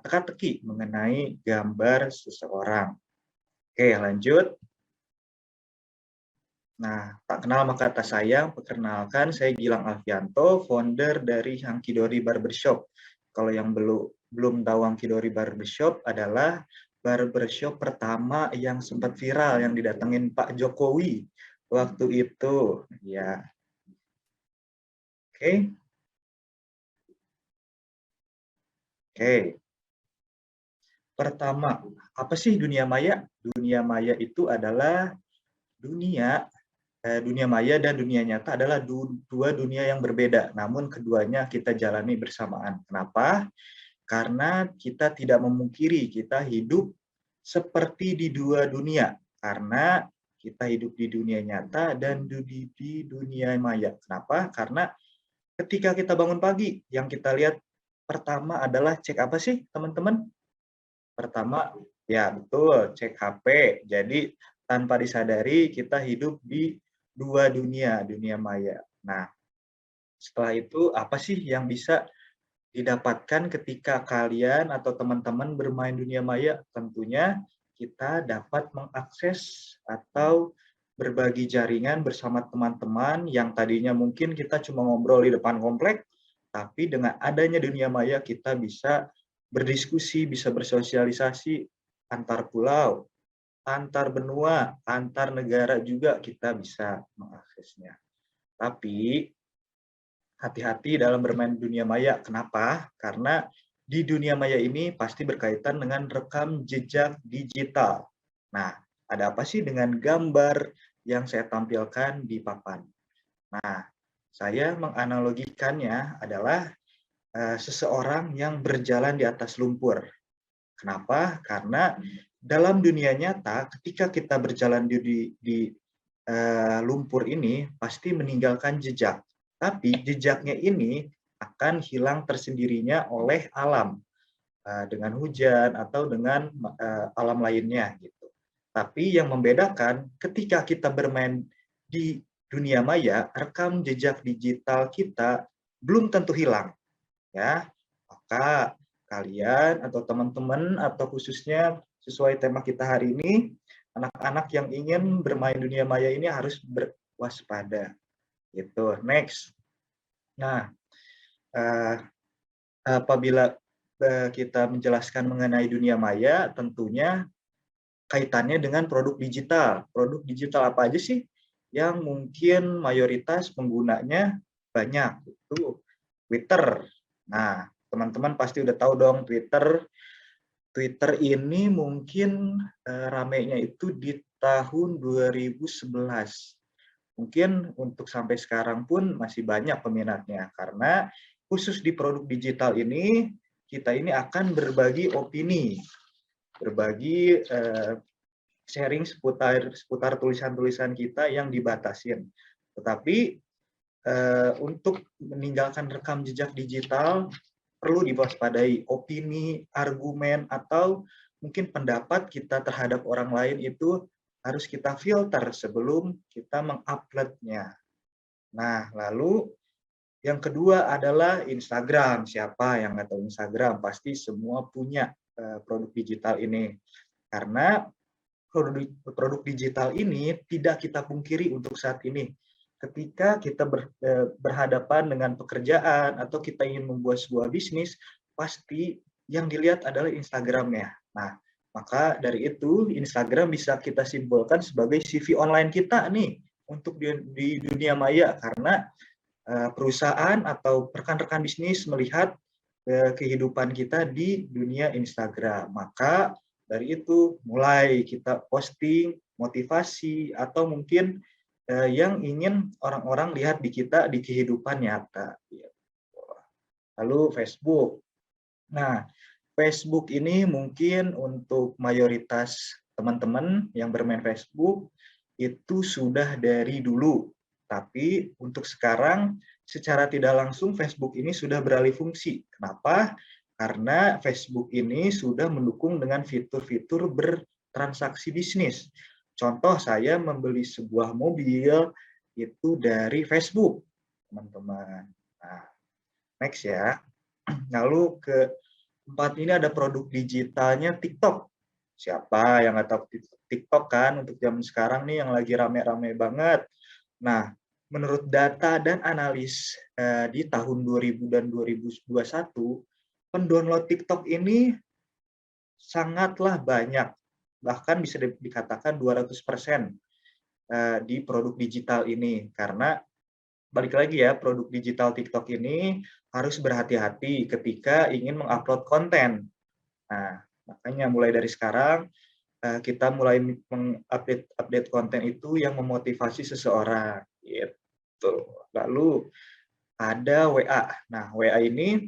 S10: teka-teki mengenai gambar seseorang. Oke, lanjut. Nah, tak kenal maka tak sayang, perkenalkan saya Gilang Alfianto, founder dari Hangkidori Barbershop. Kalau yang belum tahu Hangkidori Barbershop adalah barbershop pertama yang sempat viral, yang didatengin Pak Jokowi waktu itu. Ya, oke. Oke. Pertama, apa sih dunia maya? Dunia maya itu adalah dunia maya dan dunia nyata adalah dua dunia yang berbeda, namun keduanya kita jalani bersamaan. Kenapa? Karena kita tidak memungkiri kita hidup seperti di dua dunia, karena kita hidup di dunia nyata dan di dunia maya. Kenapa? Karena ketika kita bangun pagi, yang kita lihat pertama adalah cek apa sih, teman-teman? Pertama, ya betul, cek HP. Jadi tanpa disadari kita hidup di dua dunia, dunia maya. Nah, setelah itu apa sih yang bisa didapatkan ketika kalian atau teman-teman bermain dunia maya? Tentunya kita dapat mengakses atau berbagi jaringan bersama teman-teman yang tadinya mungkin kita cuma ngobrol di depan komplek, tapi dengan adanya dunia maya kita bisa berdiskusi, bisa bersosialisasi antar pulau, antar benua, antar negara juga kita bisa mengaksesnya. Tapi hati-hati dalam bermain dunia maya. Kenapa? Karena di dunia maya ini pasti berkaitan dengan rekam jejak digital. Nah, ada apa sih dengan gambar yang saya tampilkan di papan? Nah, saya menganalogikannya adalah seseorang yang berjalan di atas lumpur. Kenapa? Karena dalam dunia nyata, ketika kita berjalan di lumpur ini, pasti meninggalkan jejak. Tapi jejaknya ini akan hilang tersendirinya oleh alam, dengan hujan atau dengan alam lainnya. Gitu. Tapi yang membedakan, ketika kita bermain di dunia maya, rekam jejak digital kita belum tentu hilang. Ya, maka kalian atau teman-teman atau khususnya sesuai tema kita hari ini, anak-anak yang ingin bermain dunia maya ini harus berwaspada. Gitu. Next. Nah, apabila kita menjelaskan mengenai dunia maya, tentunya kaitannya dengan produk digital. Produk digital apa aja sih yang mungkin mayoritas penggunanya banyak? Itu Twitter. Nah, teman-teman pasti udah tahu dong Twitter. Twitter ini mungkin ramenya itu di tahun 2011. Mungkin untuk sampai sekarang pun masih banyak peminatnya, karena khusus di produk digital ini, kita ini akan berbagi opini, berbagi sharing seputar tulisan-tulisan kita yang dibatasin. Tetapi untuk meninggalkan rekam jejak digital, perlu diwaspadai opini, argumen, atau mungkin pendapat kita terhadap orang lain itu harus kita filter sebelum kita menguploadnya. Nah, lalu yang kedua adalah Instagram. Siapa yang nggak tahu Instagram? Pasti semua punya produk digital ini. Karena produk digital ini tidak kita pungkiri untuk saat ini. Ketika kita berhadapan dengan pekerjaan atau kita ingin membuat sebuah bisnis, pasti yang dilihat adalah Instagramnya. Nah, maka dari itu Instagram bisa kita simbolkan sebagai CV online kita nih untuk di dunia maya, karena perusahaan atau rekan-rekan bisnis melihat kehidupan kita di dunia Instagram. Maka dari itu mulai kita posting motivasi atau mungkin yang ingin orang-orang lihat di kita di kehidupan nyata. Lalu Facebook. Nah, Facebook ini mungkin untuk mayoritas teman-teman yang bermain Facebook itu sudah dari dulu. Tapi untuk sekarang secara tidak langsung Facebook ini sudah beralih fungsi. Kenapa? Karena Facebook ini sudah mendukung dengan fitur-fitur bertransaksi bisnis. Contoh, saya membeli sebuah mobil itu dari Facebook, teman-teman. Nah, next ya. Lalu keempat ini ada produk digitalnya TikTok. Siapa yang nggak tahu TikTok kan untuk zaman sekarang nih yang lagi rame-rame banget. Nah, menurut data dan analis di tahun 2000 dan 2021, pendownload TikTok ini sangatlah banyak. Bahkan bisa dikatakan 200% di produk digital ini. Karena balik lagi ya, produk digital TikTok ini harus berhati-hati ketika ingin mengupload konten. Nah, makanya mulai dari sekarang kita mulai mengupdate konten itu yang memotivasi seseorang gitu. Lalu ada WA. Nah, WA ini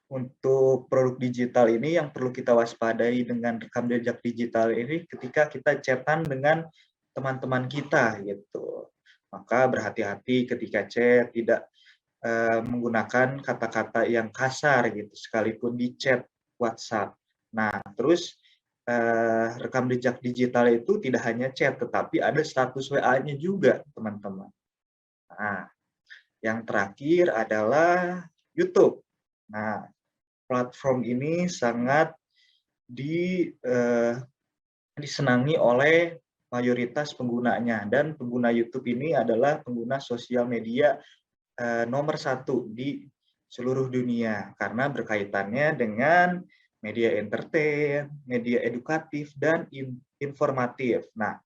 S10: untuk produk digital ini yang perlu kita waspadai dengan rekam jejak digital ini ketika kita chatan dengan teman-teman kita gitu. Maka berhati-hati ketika chat, tidak menggunakan kata-kata yang kasar gitu sekalipun di chat WhatsApp. Nah, terus rekam jejak digital itu tidak hanya chat, tetapi ada status WA-nya juga, teman-teman. Nah, yang terakhir adalah YouTube. Nah, platform ini sangat disenangi oleh mayoritas penggunanya, dan pengguna YouTube ini adalah pengguna sosial media nomor 1 di seluruh dunia karena berkaitannya dengan media entertain, media edukatif, dan informatif. Nah,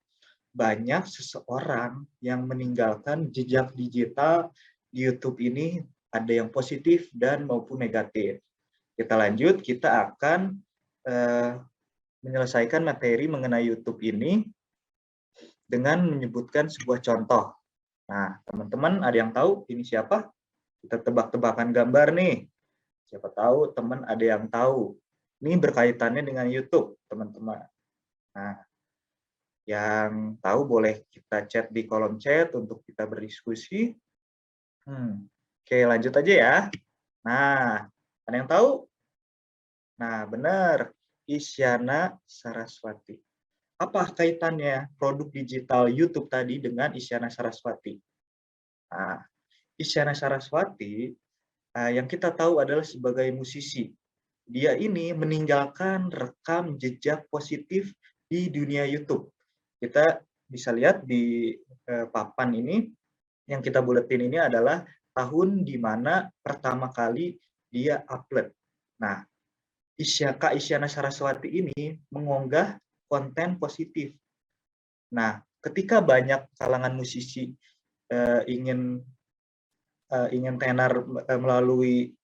S10: banyak seseorang yang meninggalkan jejak digital di YouTube ini, ada yang positif dan maupun negatif. Kita lanjut, kita akan menyelesaikan materi mengenai YouTube ini dengan menyebutkan sebuah contoh. Nah, teman-teman ada yang tahu ini siapa? Kita tebak-tebakan gambar nih. Siapa tahu teman ada yang tahu. Ini berkaitannya dengan YouTube, teman-teman. Nah, yang tahu boleh kita chat di kolom chat untuk kita berdiskusi. Oke, lanjut aja ya. Nah, ada yang tahu? Nah, benar. Isyana Saraswati. Apa kaitannya produk digital YouTube tadi dengan Isyana Saraswati? Nah, Isyana Saraswati yang kita tahu adalah sebagai musisi. Dia ini meninggalkan rekam jejak positif di dunia YouTube. Kita bisa lihat di papan ini, yang kita buletin ini adalah tahun di mana pertama kali dia upload. Nah, Kak Isyana Saraswati ini mengunggah konten positif. Nah, ketika banyak kalangan musisi ingin tenar melalui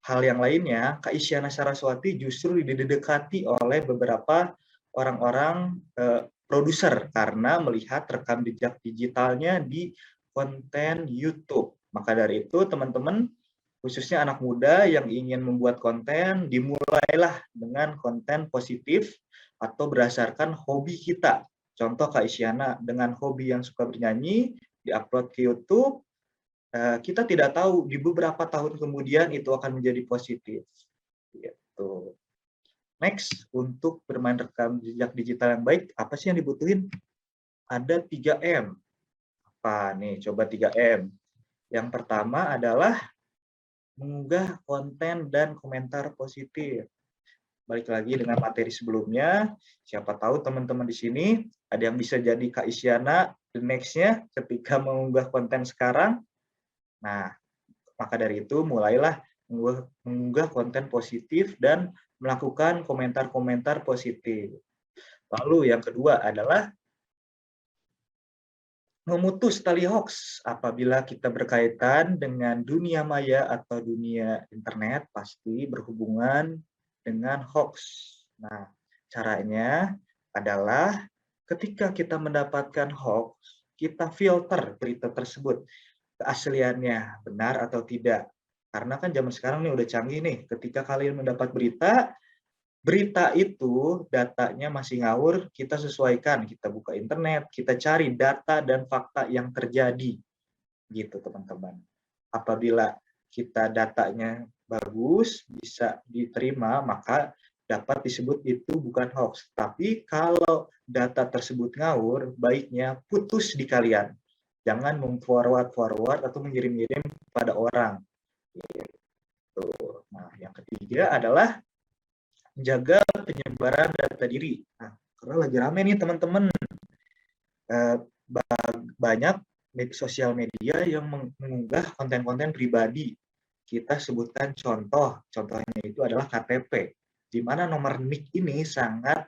S10: hal yang lainnya, Kak Isyana Saraswati justru didekati oleh beberapa orang-orang produser karena melihat rekam jejak digitalnya di konten YouTube. Maka dari itu, teman-teman, khususnya anak muda yang ingin membuat konten, dimulailah dengan konten positif atau berdasarkan hobi kita. Contoh Kak Isyana dengan hobi yang suka bernyanyi, diupload ke YouTube, kita tidak tahu di beberapa tahun kemudian itu akan menjadi positif. Gitu. Next, untuk bermain rekam jejak digital yang baik, apa sih yang dibutuhin? Ada 3M. Apa nih? Coba 3M. Yang pertama adalah mengunggah konten dan komentar positif. Balik lagi dengan materi sebelumnya, siapa tahu teman-teman di sini ada yang bisa jadi Kak Isyana the next-nya ketika mengunggah konten sekarang. Nah, maka dari itu mulailah mengunggah konten positif dan melakukan komentar-komentar positif. Lalu yang kedua adalah memutus tali hoax. Apabila kita berkaitan dengan dunia maya atau dunia internet, pasti berhubungan dengan hoax. Nah, caranya adalah ketika kita mendapatkan hoax, kita filter berita tersebut keasliannya benar atau tidak. Karena kan zaman sekarang nih udah canggih nih, ketika kalian mendapat berita itu datanya masih ngawur, kita sesuaikan, kita buka internet, kita cari data dan fakta yang terjadi, gitu teman-teman. Apabila kita datanya bagus, bisa diterima, maka dapat disebut itu bukan hoax. Tapi kalau data tersebut ngawur, baiknya putus di kalian. Jangan memforward atau mengirim-ngirim pada orang. Gitu. Nah, yang ketiga adalah menjaga penyebaran data diri. Nah, karena lagi rame nih teman-teman, banyak sosial media yang mengunggah konten-konten pribadi. Kita sebutkan contohnya itu adalah KTP, di mana nomor NIK ini sangat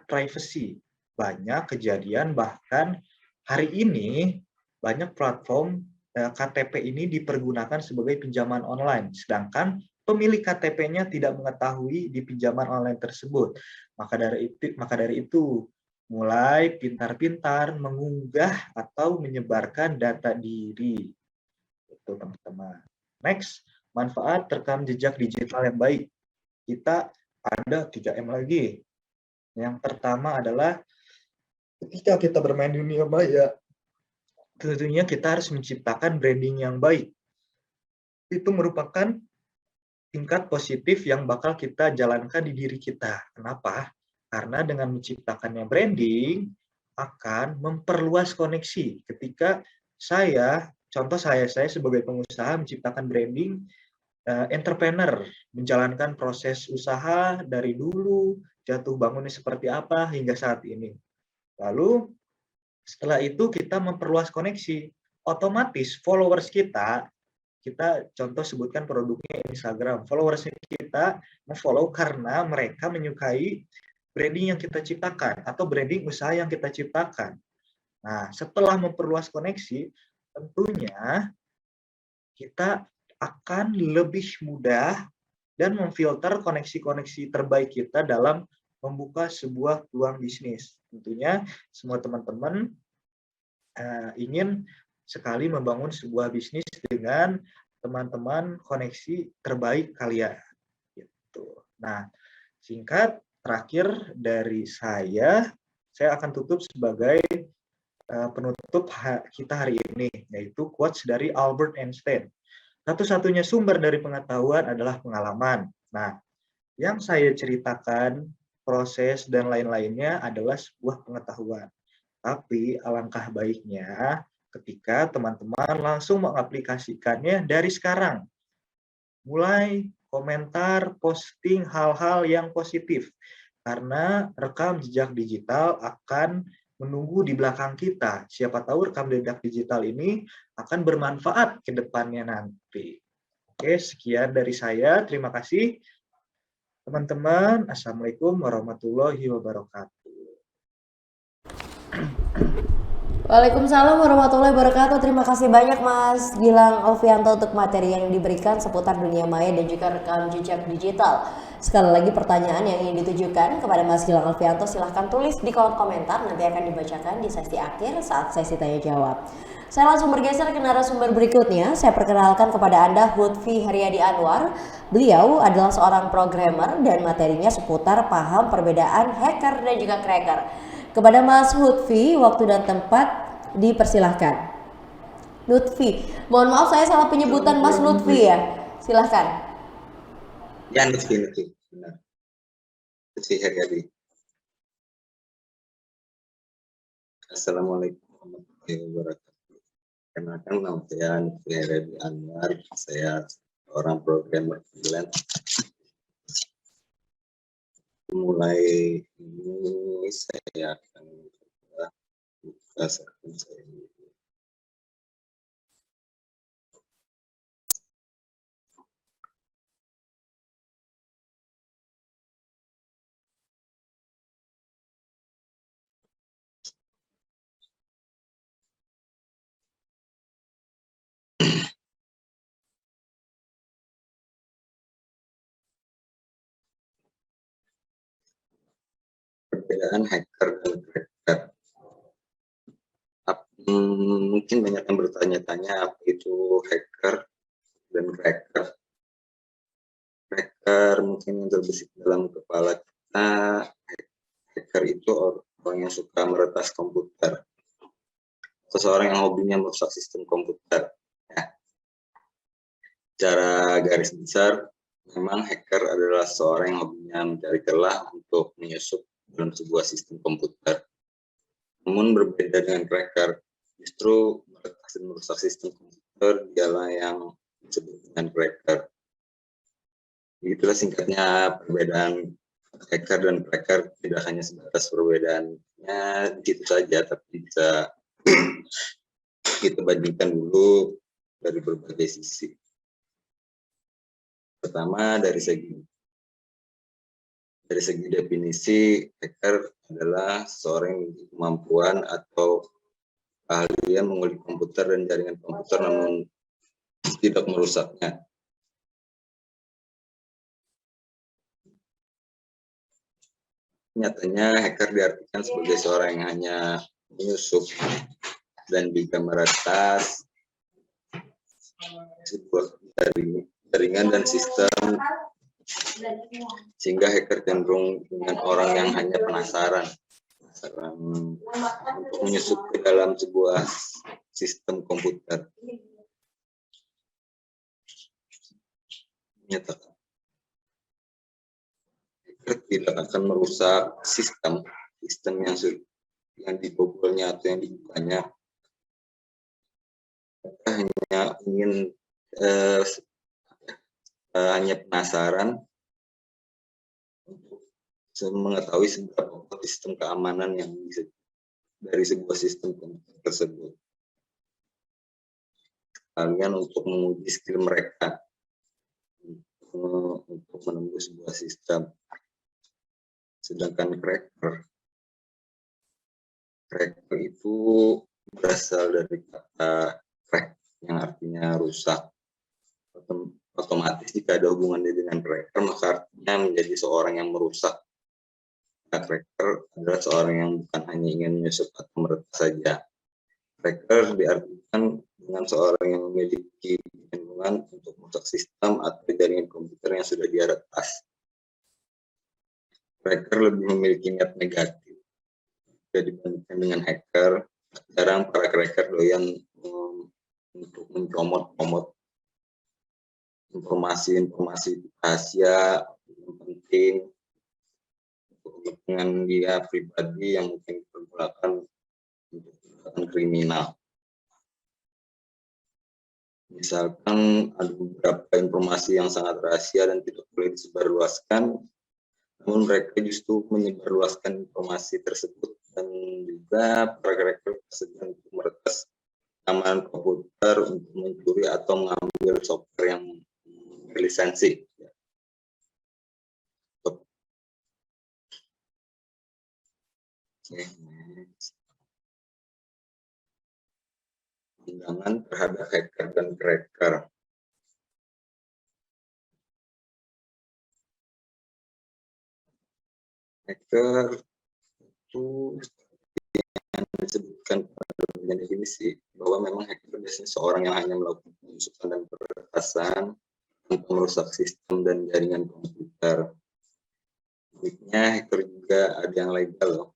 S10: privacy. Banyak kejadian, bahkan hari ini banyak platform KTP ini dipergunakan sebagai pinjaman online, sedangkan pemilik KTP-nya tidak mengetahui di pinjaman online tersebut. Maka dari itu mulai pintar-pintar mengunggah atau menyebarkan data diri. Itu teman-teman. Next, manfaat rekam jejak digital yang baik. Kita ada 3M lagi. Yang pertama adalah ketika kita bermain di dunia maya, tentunya kita harus menciptakan branding yang baik. Itu merupakan tingkat positif yang bakal kita jalankan di diri kita. Kenapa? Karena dengan menciptakannya branding akan memperluas koneksi. Ketika contoh saya sebagai pengusaha menciptakan branding, entrepreneur, menjalankan proses usaha dari dulu, jatuh bangunnya seperti apa hingga saat ini. Lalu setelah itu kita memperluas koneksi, otomatis followers kita contoh sebutkan produknya Instagram, followers kita follow karena mereka menyukai branding yang kita ciptakan atau branding usaha yang kita ciptakan. Nah, setelah memperluas koneksi, tentunya kita akan lebih mudah dan memfilter koneksi-koneksi terbaik kita dalam membuka sebuah peluang bisnis. Tentunya semua teman-teman ingin sekali membangun sebuah bisnis dengan teman-teman koneksi terbaik kalian. Gitu. Nah, singkat terakhir dari saya akan tutup sebagai penutup kita hari ini, yaitu quotes dari Albert Einstein. Satu-satunya sumber dari pengetahuan adalah pengalaman. Nah, yang saya ceritakan, proses dan lain-lainnya adalah sebuah pengetahuan. Tapi alangkah baiknya ketika teman-teman langsung mengaplikasikannya dari sekarang. Mulai komentar, posting hal-hal yang positif. Karena rekam jejak digital akan menunggu di belakang kita. Siapa tahu rekam jejak digital ini akan bermanfaat ke depannya nanti. Oke, sekian dari saya. Terima kasih. Teman-teman, Assalamualaikum warahmatullahi wabarakatuh.
S5: Waalaikumsalam warahmatullahi wabarakatuh. Terima kasih banyak Mas Gilang Alfianto untuk materi yang diberikan seputar dunia maya dan juga rekam jejak digital. Sekali lagi pertanyaan yang ingin ditujukan kepada Mas Gilang Alfianto silahkan tulis di kolom komentar, nanti akan dibacakan di sesi akhir saat sesi tanya jawab. Saya langsung bergeser ke narasumber berikutnya. Saya perkenalkan kepada Anda Hutfi Haryadi Anwar. Beliau adalah seorang programmer dan materinya seputar paham perbedaan hacker dan juga cracker. Kepada Mas Lutfi, waktu dan tempat dipersilahkan. Lutfi, mohon maaf saya salah penyebutan Mas Lutfi ya. Silahkan.
S8: Ya, Lutfi, benar. Lutfi Haryadi. Assalamualaikum warahmatullahi wabarakatuh. Kenalkan, nama saya Lutfi Haryadi Anwar. Saya orang programmer freelance. Mulai ini saya akan buka akun saya. Perbedaan hacker dan cracker. Mungkin banyak yang bertanya-tanya apa itu hacker dan cracker. Cracker mungkin yang terbesit dalam kepala kita, hacker itu orang yang suka meretas komputer. Seseorang yang hobinya merusak sistem komputer. Ya. Secara garis besar, memang hacker adalah seorang yang hobinya mencari celah untuk menyusup dalam sebuah sistem komputer. Namun berbeda dengan cracker, justru meretas dan merusak sistem komputer dialah yang disebut dengan cracker. Itulah singkatnya perbedaan hacker dan cracker, tidak hanya sebatas perbedaannya gitu saja, tapi bisa kita bandingkan dulu dari berbagai sisi. Pertama, dari segi definisi, hacker adalah seorang yang memiliki kemampuan atau keahlian mengulik komputer dan jaringan komputer namun tidak merusaknya. Nyatanya, hacker diartikan sebagai seorang yang hanya menyusup dan juga meretas sebuah jaringan dan sistem, sehingga hacker cenderung dengan orang yang hanya penasaran untuk menyusup ke dalam sebuah sistem komputer. Menyatakan hacker tidak akan merusak sistem yang dibobolnya atau yang dibukanya. Mereka hanya ingin hanya penasaran untuk mengetahui seberapa kuat sistem keamanan yang bisa dari sebuah sistem komputer tersebut. Kalian untuk menguji skill mereka untuk menembus sebuah sistem. Sedangkan cracker itu berasal dari kata crack yang artinya rusak. Otomatis jika ada hubungannya dengan cracker, maka artinya menjadi seorang yang merusak. Nah, cracker adalah seorang yang bukan hanya ingin menyusup atau meretas saja. Cracker diartikan dengan seorang yang memiliki kecenderungan untuk merusak sistem atau jaringan komputer yang sudah dia retas. Cracker lebih memiliki niat negatif jika dibandingkan dengan hacker. Sekarang para cracker doyan untuk mencomot informasi rahasia yang penting untuk kepentingan dia pribadi yang mungkin dipergunakan untuk tindakan kriminal. Misalkan ada beberapa informasi yang sangat rahasia dan tidak boleh disebarluaskan, namun mereka justru menyebarluaskan informasi tersebut, dan juga para cracker sedang untuk meretas keamanan komputer untuk mencuri atau mengambil software yang berlisensi. Pandangan terhadap hacker dan cracker. Hacker itu yang disebutkan pada bagian definisi bahwa memang hacker biasanya seorang yang hanya melakukan penyusupan dan peretasan untuk merusak sistem dan jaringan komputer. Uniknya hacker juga ada yang legal loh.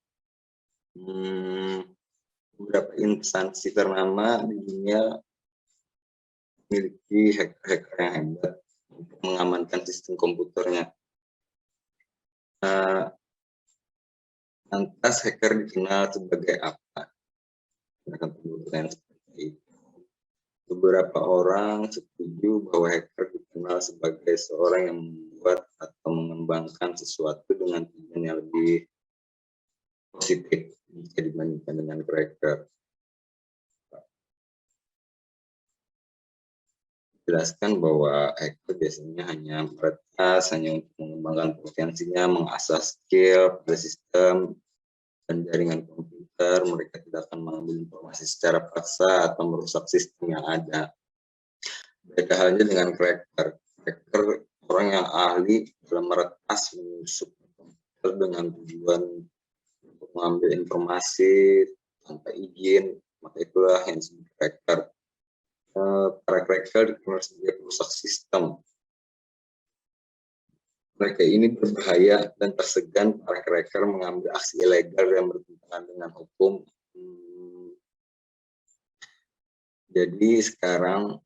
S8: Beberapa instansi ternama di dunia memiliki hacker yang hebat untuk mengamankan sistem komputernya. Lantas hacker dikenal sebagai apa? Akan penelitian seperti itu. Beberapa orang setuju bahwa hacker dikenal sebagai seorang yang membuat atau mengembangkan sesuatu dengan tujuan yang lebih positif jika dibandingkan dengan cracker. Jelaskan bahwa hacker biasanya hanya meretas, hanya untuk mengembangkan potensinya, mengasah skill pada sistem dan jaringan komputer. Mereka tidak akan mengambil informasi secara paksa atau merusak sistem yang ada. Beda halnya dengan cracker. Cracker orang yang ahli dalam meretas, menyusup komputer dengan tujuan untuk mengambil informasi tanpa izin, maka itulah yang disebut cracker. para cracker dikenal sebagai perusak sistem. Mereka ini berbahaya dan tersegan para cracker mengambil aksi ilegal yang bertentangan dengan hukum. Jadi sekarang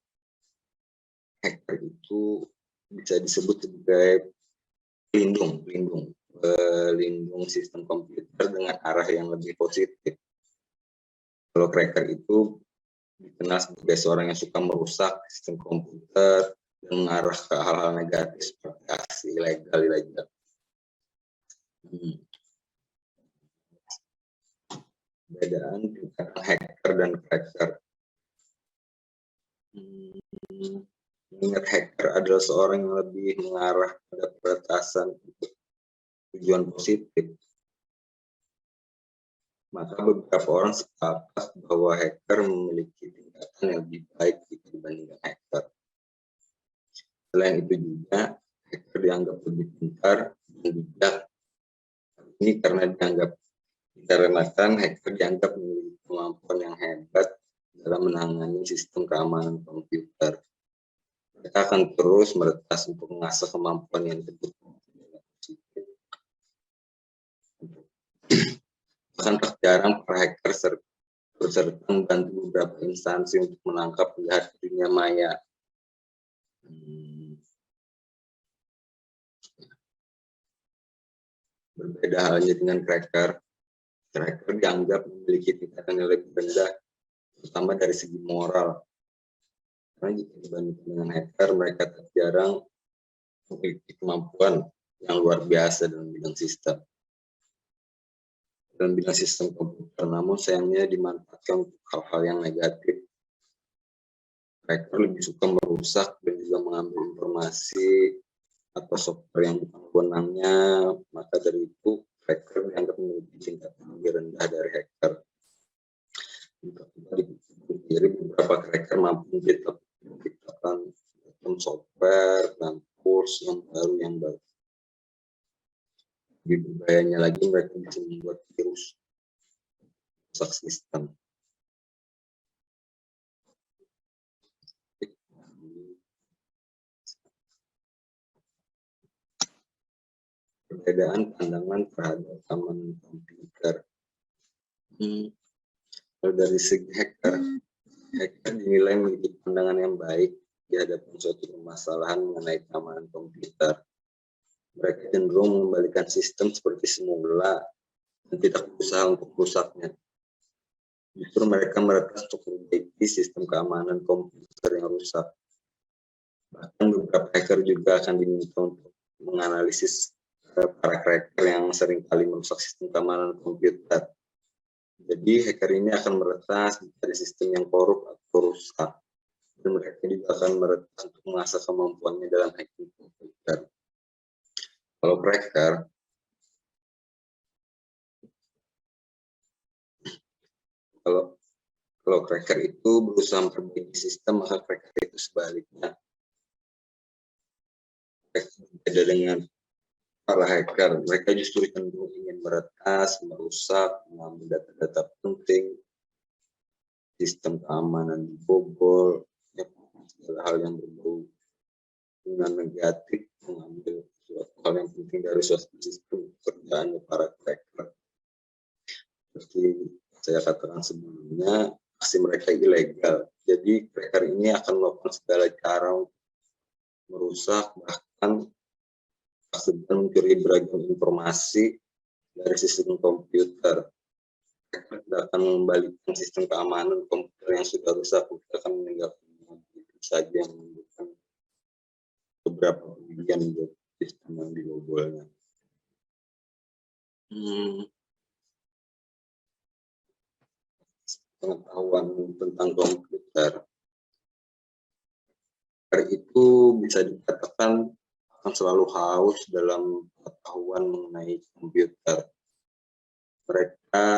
S8: hacker itu bisa disebut sebagai pelindung sistem komputer dengan arah yang lebih positif. Kalau cracker itu dikenal sebagai seorang yang suka merusak sistem komputer dan mengarah ke hal-hal negatif seperti aksi ilegal. Perbedaan antara hacker dan cracker. Mengingat hacker adalah seorang yang lebih mengarah pada peretasan untuk tujuan positif, maka beberapa orang sepakat bahwa hacker memiliki tingkatan yang lebih baik dibandingkan hacker. Selain itu juga, hacker dianggap lebih pintar dan bijak. Ini karena dikarenakan hacker dianggap memiliki kemampuan yang hebat dalam menangani sistem keamanan komputer. Mereka akan terus meretas untuk mengasah kemampuan yang disebut positif. Bahkan tak jarang para hacker berserta membantu beberapa instansi untuk menangkap penjahat dunia maya. Berbeda halnya dengan cracker. Cracker dianggap memiliki tingkatan yang lebih rendah, terutama dari segi moral. Karena jika dibandingkan dengan hacker, mereka tak jarang memiliki kemampuan yang luar biasa dalam bidang sistem. Dalam bidang sistem komputer, namun sayangnya dimanfaatkan untuk hal-hal yang negatif. Hacker lebih suka merusak dan juga mengambil informasi atau software yang bukan wewenangnya, maka dari itu hacker dianggap memiliki tingkat yang lebih rendah dari hacker. Jika kita dipikir, beberapa hacker mampu menciptakan software dan kurs yang baru. Lebih berbahayanya lagi, mereka bisa membuat virus rusak sistem. Perbedaan pandangan terhadap keamanan komputer. Kalau dari segi hacker dinilai memiliki pandangan yang baik di hadapan suatu permasalahan mengenai keamanan komputer. Mereka cenderung mengembalikan sistem seperti semula dan tidak berusaha untuk merusaknya. Justru mereka meretas untuk memperbaiki sistem keamanan komputer yang rusak. Bahkan beberapa hacker juga akan diminta untuk menganalisis para cracker yang seringkali merusak sistem keamanan komputer. Jadi hacker ini akan meretas dari sistem yang korup atau rusak. Dan mereka juga akan meretas untuk mengasah kemampuannya dalam hacking komputer. Kalau cracker itu berusaha memperbaiki sistem, maka cracker itu sebaliknya. Berbeda dengan para hacker, mereka justru cenderung ingin meretas, merusak, mengambil data-data penting, sistem keamanan dibobol, segala hal yang berbau dengan negatif, mengambil suatu hal yang penting dari suatu sistem pekerjaannya para cracker. Seperti saya katakan sebelumnya, aksi mereka ilegal. Jadi cracker ini akan melakukan segala cara untuk merusak, bahkan sedang mencuri beragam informasi dari sistem komputer. Mereka tidak akan mengembalikan sistem keamanan komputer yang sudah rusak, mereka akan meninggalkan itu saja yang menimbulkan beberapa kerugian buat sistem yang dibobolnya. Pengetahuan tentang komputer itu bisa dikatakan akan selalu haus dalam pengetahuan mengenai komputer. Mereka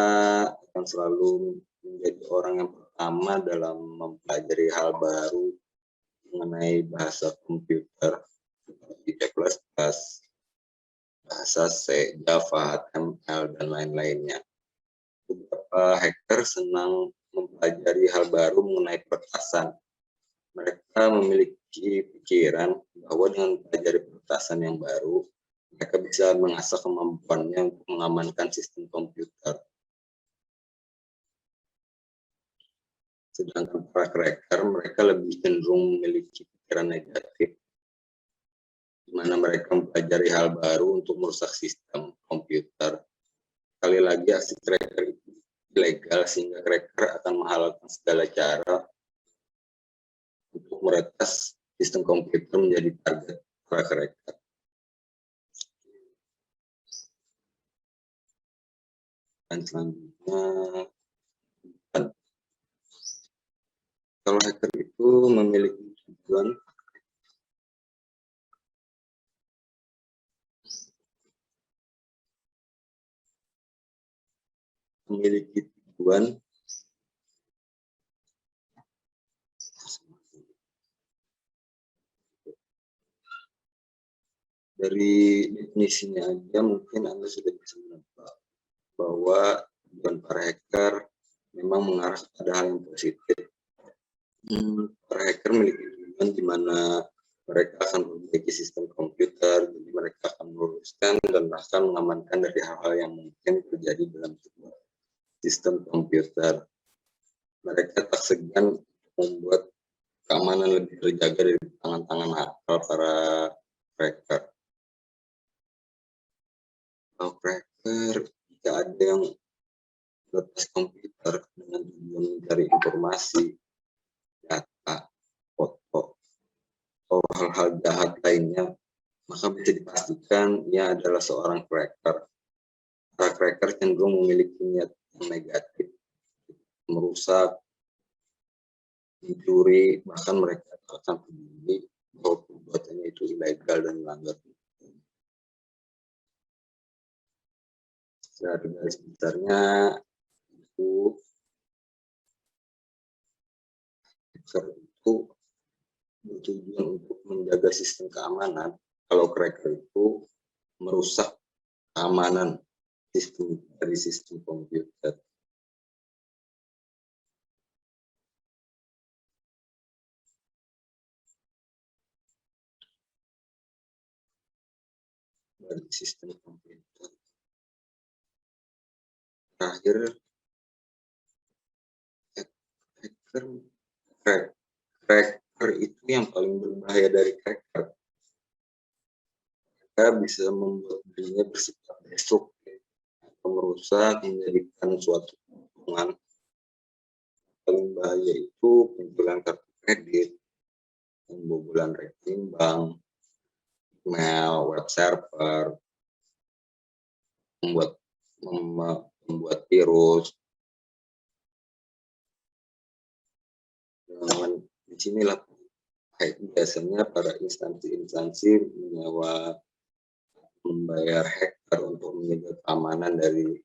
S8: akan selalu menjadi orang yang pertama dalam mempelajari hal baru mengenai bahasa komputer seperti C++, bahasa C, Java, HTML, dan lain-lainnya. Beberapa hacker senang mempelajari hal baru mengenai peretasan. mereka memiliki pikiran bahwa dengan mempelajari petasan yang baru, mereka bisa mengasah kemampuannya untuk mengamankan sistem komputer. Sedangkan para cracker, mereka lebih cenderung memiliki pikiran negatif, di mana mereka mempelajari hal baru untuk merusak sistem komputer. Sekali lagi, aksi cracker itu ilegal, sehingga cracker akan menghalalkan segala cara untuk meretas sistem komputer menjadi target para cracker. Dan selanjutnya, kalau hacker itu memiliki tujuan dari definisinya aja mungkin Anda sudah bisa menebak bahwa tujuan para hacker memang mengarah pada hal yang positif. Para hacker memiliki tujuan di mana mereka akan memperbaiki sistem komputer, jadi mereka akan meluruskan dan bahkan mengamankan dari hal-hal yang mungkin terjadi dalam sebuah sistem komputer. Mereka tak segan membuat keamanan lebih terjaga dari tangan-tangan nakal para hacker. Kalau hacker, jika ada yang meretas komputer dengan tujuan mencari informasi, data, foto, atau hal-hal jahat lainnya, maka bisa dipastikan ia adalah seorang cracker. Para cracker cenderung memiliki niat yang negatif, merusak, mencuri, bahkan mereka akan peduli bahwa perbuatannya itu ilegal dan melanggar hukum. Secara garis besarnya itu hacker itu bertujuan untuk menjaga sistem keamanan. Kalau cracker itu merusak keamanan dari sistem komputer. Dari sistem komputer. Terakhir, cracker itu yang paling berbahaya dari cracker. Mereka bisa membuat dirinya bersifat destruktif atau merusak, menjadikan suatu hubungan. Paling bahaya itu penjualan kartu kredit, pembobolan rekening bank, email, web server, membuat virus. Dan disinilah biasanya para instansi membayar hacker untuk menjaga keamanan dari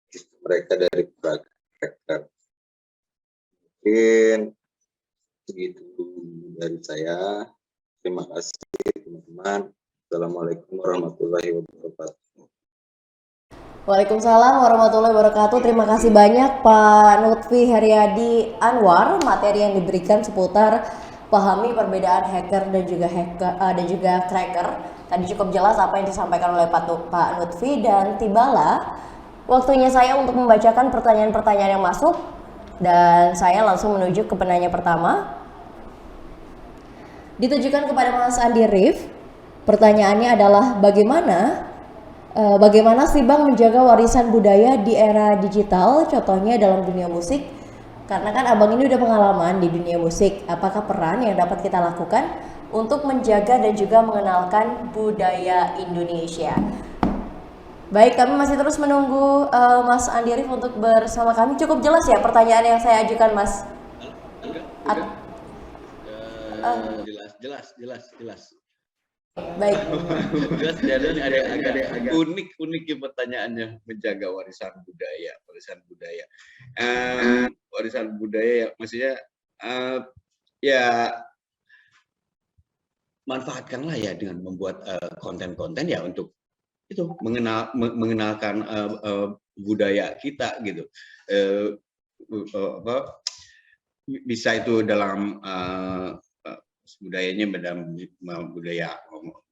S8: sistem mereka dari para hacker. Mungkin segitu dari saya. Terima kasih teman-teman. Assalamualaikum warahmatullahi wabarakatuh.
S5: Waalaikumsalam warahmatullahi wabarakatuh. Terima kasih banyak Pak Lutfi Heriadi Anwar. Materi yang diberikan seputar pahami perbedaan hacker dan juga cracker. Tadi cukup jelas apa yang disampaikan oleh Pak Lutfi, dan tibalah waktunya saya untuk membacakan pertanyaan-pertanyaan yang masuk, dan saya langsung menuju ke penanya pertama. Ditujukan kepada Mas Andi Rif. Pertanyaannya adalah bagaimana sih Bang menjaga warisan budaya di era digital, contohnya dalam dunia musik? Karena kan Abang ini udah pengalaman di dunia musik. Apakah peran yang dapat kita lakukan untuk menjaga dan juga mengenalkan budaya Indonesia? Baik, kami masih terus menunggu Mas Andi Rif untuk bersama kami. Cukup jelas ya pertanyaan yang saya ajukan, Mas?
S8: Jelas.
S5: Baik.
S8: Jelas, ada unik ya pertanyaannya, menjaga warisan budaya. Warisan budaya ya, maksudnya ya manfaatkanlah ya dengan membuat konten-konten ya untuk itu mengenalkan budaya kita gitu. Bisa itu dalam budayanya budaya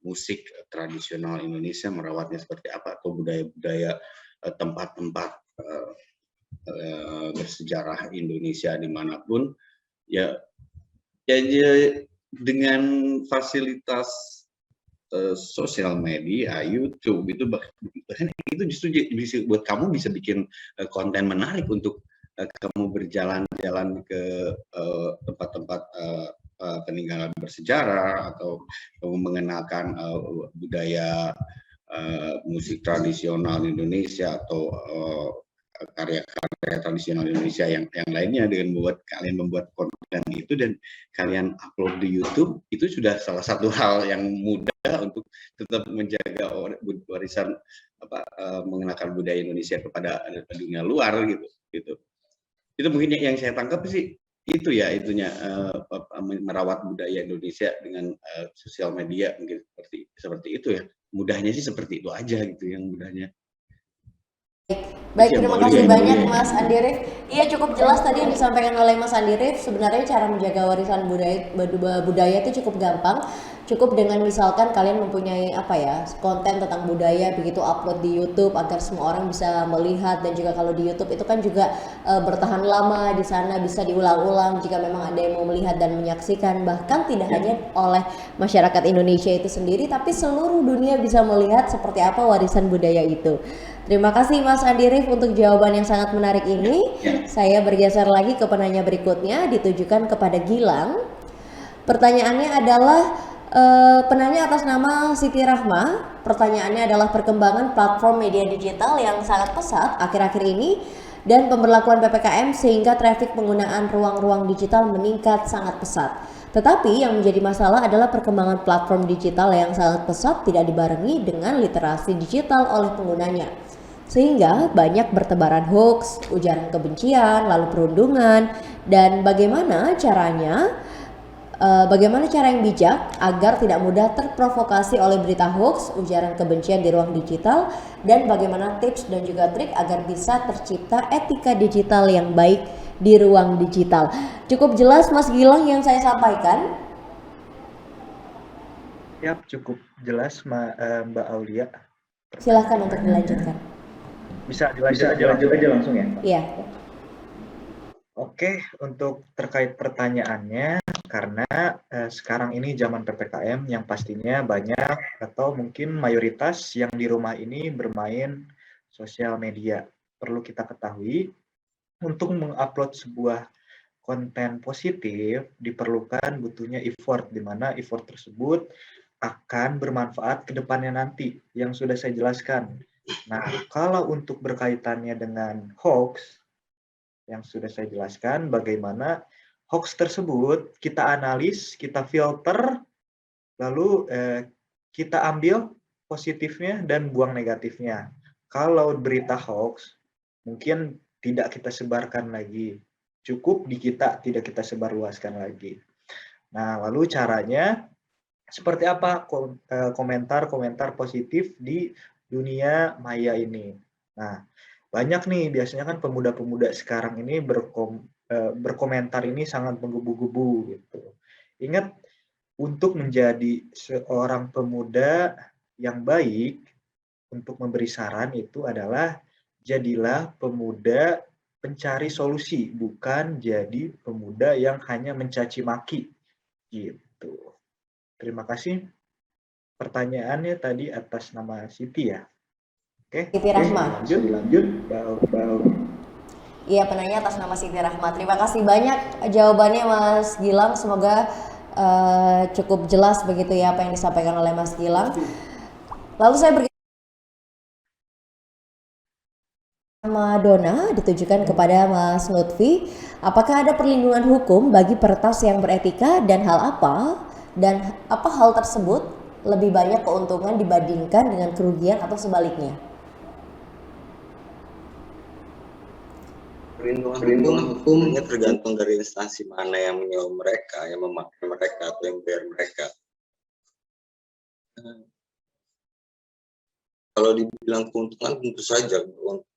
S8: musik tradisional Indonesia, merawatnya seperti apa, atau budaya-budaya tempat-tempat bersejarah Indonesia dimanapun, ya dengan fasilitas sosial media, YouTube itu bahkan itu justru bisa buat kamu bisa bikin konten menarik untuk kamu berjalan-jalan ke tempat-tempat peninggalan bersejarah, atau mengenalkan budaya musik tradisional Indonesia, atau karya-karya tradisional Indonesia yang lainnya, dengan kalian membuat konten itu dan kalian upload di YouTube, itu sudah salah satu hal yang mudah untuk tetap menjaga warisan mengenalkan budaya Indonesia kepada dunia luar gitu. Itu mungkin yang saya tangkap sih itu ya, itunya merawat budaya Indonesia dengan sosial media, mungkin seperti itu ya. Mudahnya sih seperti itu aja gitu, yang mudahnya.
S5: Baik, terima kasih banyak Mas Andi Rif. Iya, cukup jelas tadi yang disampaikan oleh Mas Andi Rif. Sebenarnya cara menjaga warisan budaya itu cukup gampang. Cukup dengan misalkan kalian mempunyai konten tentang budaya, begitu upload di YouTube agar semua orang bisa melihat, dan juga kalau di YouTube itu kan juga bertahan lama di sana, bisa diulang-ulang jika memang ada yang mau melihat dan menyaksikan. Bahkan tidak hanya oleh masyarakat Indonesia itu sendiri, tapi seluruh dunia bisa melihat seperti apa warisan budaya itu. Terima kasih Mas Andi Rif untuk jawaban yang sangat menarik ini. Saya bergeser lagi ke penanya berikutnya, ditujukan kepada Gilang. Pertanyaannya adalah penanya atas nama Siti Rahma. Pertanyaannya adalah perkembangan platform media digital yang sangat pesat akhir-akhir ini dan pemberlakuan PPKM sehingga trafik penggunaan ruang-ruang digital meningkat sangat pesat. Tetapi yang menjadi masalah adalah perkembangan platform digital yang sangat pesat tidak dibarengi dengan literasi digital oleh penggunanya. Sehingga banyak bertebaran hoax, ujaran kebencian, lalu perundungan, dan bagaimana cara yang bijak agar tidak mudah terprovokasi oleh berita hoax, ujaran kebencian di ruang digital, dan bagaimana tips dan juga trik agar bisa tercipta etika digital yang baik di ruang digital. Cukup jelas Mas Gilang yang saya sampaikan?
S10: Yap, cukup jelas Mbak Aulia.
S5: Silahkan untuk dilanjutkan.
S10: Bisa lanjut aja langsung ya?
S5: Iya.
S10: Oke, untuk terkait pertanyaannya, karena sekarang ini zaman PPKM yang pastinya banyak atau mungkin mayoritas yang di rumah ini bermain sosial media. Perlu kita ketahui, untuk mengupload sebuah konten positif diperlukan butuhnya effort, di mana effort tersebut akan bermanfaat ke depannya nanti, yang sudah saya jelaskan. Nah, kalau untuk berkaitannya dengan hoax, yang sudah saya jelaskan bagaimana hoax tersebut kita analis, kita filter, lalu kita ambil positifnya dan buang negatifnya. Kalau berita hoax, mungkin tidak kita sebarkan lagi. Cukup di kita, tidak kita sebarluaskan lagi. Nah, lalu caranya seperti apa komentar-komentar positif di dunia maya ini. Nah, banyak nih biasanya kan pemuda-pemuda sekarang ini berkomentar ini sangat menggebu-gebu gitu. Ingat, untuk menjadi seorang pemuda yang baik, untuk memberi saran itu adalah jadilah pemuda pencari solusi, bukan jadi pemuda yang hanya mencaci maki gitu. Terima kasih. Pertanyaannya tadi atas nama Siti ya. Oke.
S5: Siti Rahma.
S10: Lanjut.
S5: Iya, penanya atas nama Siti Rahma. Terima kasih banyak jawabannya Mas Gilang. Semoga cukup jelas begitu ya apa yang disampaikan oleh Mas Gilang. Lalu saya Madonna ditujukan kepada Mas Lutfi. Apakah ada perlindungan hukum bagi peretas yang beretika dan apa hal tersebut lebih banyak keuntungan dibandingkan dengan kerugian atau sebaliknya?
S11: Perlindungan hukumnya tergantung dari instansi mana yang menyewa mereka, yang memakai mereka atau yang bayar mereka. Kalau dibilang keuntungan, tentu saja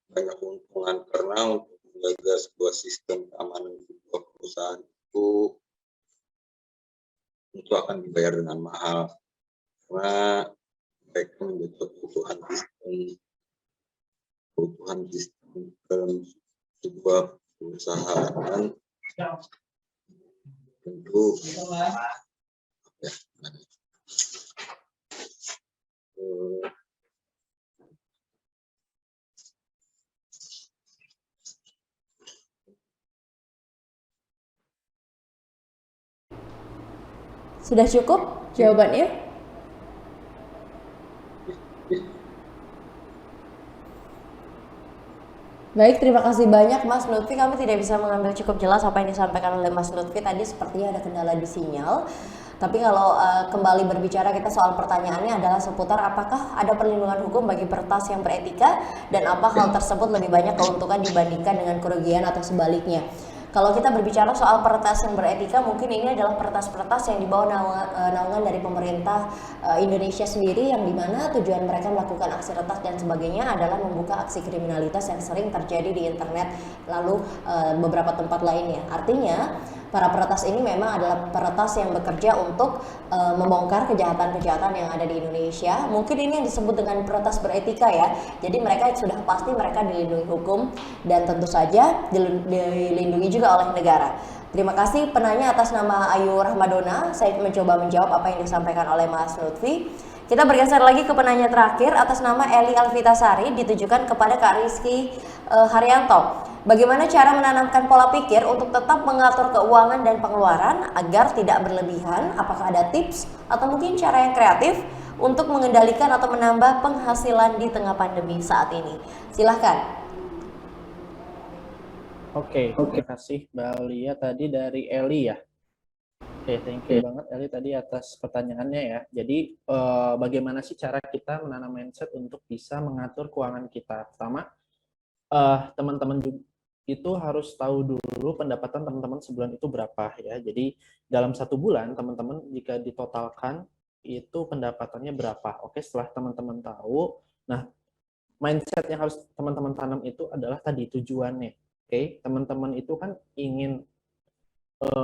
S11: banyak keuntungan, karena untuk menjaga sebuah sistem keamanan di sebuah perusahaan itu tentu akan dibayar dengan mahal karena mereka menjadi kebutuhan sistem dalam sebuah perusahaan tentu ya,
S5: Sudah cukup jawabannya? Baik, terima kasih banyak Mas Lutfi. Kami tidak bisa mengambil cukup jelas apa yang disampaikan oleh Mas Lutfi tadi, sepertinya ada kendala di sinyal. Tapi kalau kembali berbicara kita soal pertanyaannya adalah seputar apakah ada perlindungan hukum bagi peretas yang beretika dan apa hal tersebut lebih banyak keuntungan dibandingkan dengan kerugian atau sebaliknya. Kalau kita berbicara soal peretas yang beretika, mungkin ini adalah peretas-peretas yang dibawa naungan dari pemerintah Indonesia sendiri, yang dimana tujuan mereka melakukan aksi retas dan sebagainya adalah membuka aksi kriminalitas yang sering terjadi di internet, lalu beberapa tempat lainnya. Artinya para peretas ini memang adalah peretas yang bekerja untuk membongkar kejahatan-kejahatan yang ada di Indonesia. Mungkin ini yang disebut dengan peretas beretika ya. Jadi mereka sudah pasti mereka dilindungi hukum dan tentu saja dilindungi juga oleh negara. Terima kasih penanya atas nama Ayu Rahmadona. Saya mencoba menjawab apa yang disampaikan oleh Mas Lutfi. Kita bergeser lagi ke penanya terakhir atas nama Eli Alvitasari, ditujukan kepada Kak Rizky Haryanto. Bagaimana cara menanamkan pola pikir untuk tetap mengatur keuangan dan pengeluaran agar tidak berlebihan? Apakah ada tips atau mungkin cara yang kreatif untuk mengendalikan atau menambah penghasilan di tengah pandemi saat ini? Silahkan.
S9: Oke, terima kasih Mbak Lia tadi dari Eli ya. Oke, thank you banget Eli tadi atas pertanyaannya ya. Jadi bagaimana sih cara kita menanam mindset untuk bisa mengatur keuangan kita? Pertama, teman-teman itu harus tahu dulu pendapatan teman-teman sebulan itu berapa ya. Jadi dalam 1 bulan teman-teman jika ditotalkan itu pendapatannya berapa. Oke, setelah teman-teman tahu, nah mindset yang harus teman-teman tanam itu adalah tadi tujuannya. Oke, teman-teman itu kan ingin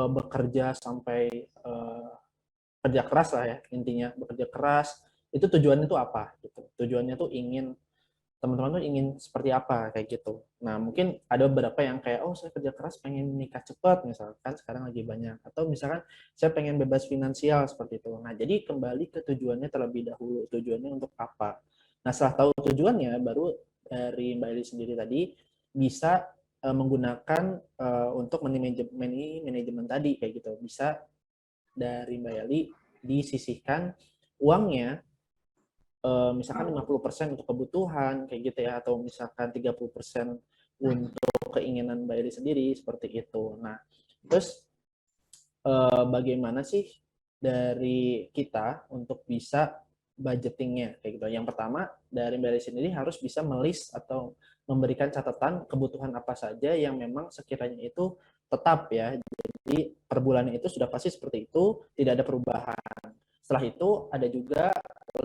S9: bekerja sampai kerja keras lah ya, intinya bekerja keras. Itu tujuannya itu apa gitu. Tujuannya tuh ingin teman-teman tuh ingin seperti apa kayak gitu. Nah, mungkin ada beberapa yang kayak, oh saya kerja keras pengen nikah cepat misalkan, sekarang lagi banyak. Atau misalkan saya pengen bebas finansial seperti itu. Nah, jadi kembali ke tujuannya terlebih dahulu. Tujuannya untuk apa? Nah, setelah tahu tujuannya, baru dari Mbak Eli sendiri tadi bisa menggunakan untuk manajemen tadi kayak gitu. Bisa dari Mbak Eli disisihkan uangnya, misalkan 50% untuk kebutuhan kayak gitu ya, atau misalkan 30% untuk keinginan Mbak Eli sendiri seperti itu. Nah, terus bagaimana sih dari kita untuk bisa budgetingnya kayak gitu. Yang pertama dari Mbak Eli sendiri harus bisa melist atau memberikan catatan kebutuhan apa saja yang memang sekiranya itu tetap ya. Jadi per bulannya itu sudah pasti seperti itu, tidak ada perubahan. Setelah itu ada juga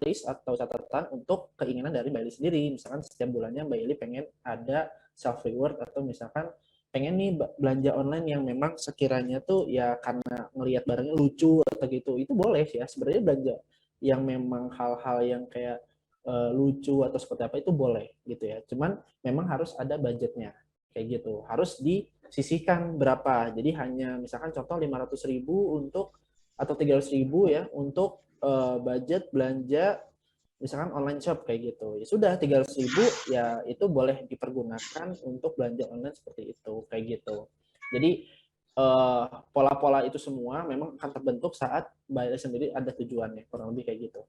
S9: list atau catatan untuk keinginan dari Mbak Eli sendiri. Misalkan setiap bulannya Mbak Eli pengen ada self reward, atau misalkan pengen nih belanja online yang memang sekiranya tuh ya karena ngelihat barangnya lucu atau gitu. Itu boleh ya sebenarnya, belanja yang memang hal-hal yang kayak lucu atau seperti apa itu boleh gitu ya. Cuman memang harus ada budgetnya kayak gitu. Harus disisihkan berapa. Jadi hanya misalkan contoh 500.000 untuk atau 300.000 ya untuk budget belanja misalkan online shop kayak gitu. Ya sudah 300.000 ya itu boleh dipergunakan untuk belanja online seperti itu kayak gitu. Jadi pola-pola itu semua memang akan terbentuk saat Mbak Eli sendiri ada tujuannya, kurang lebih kayak gitu.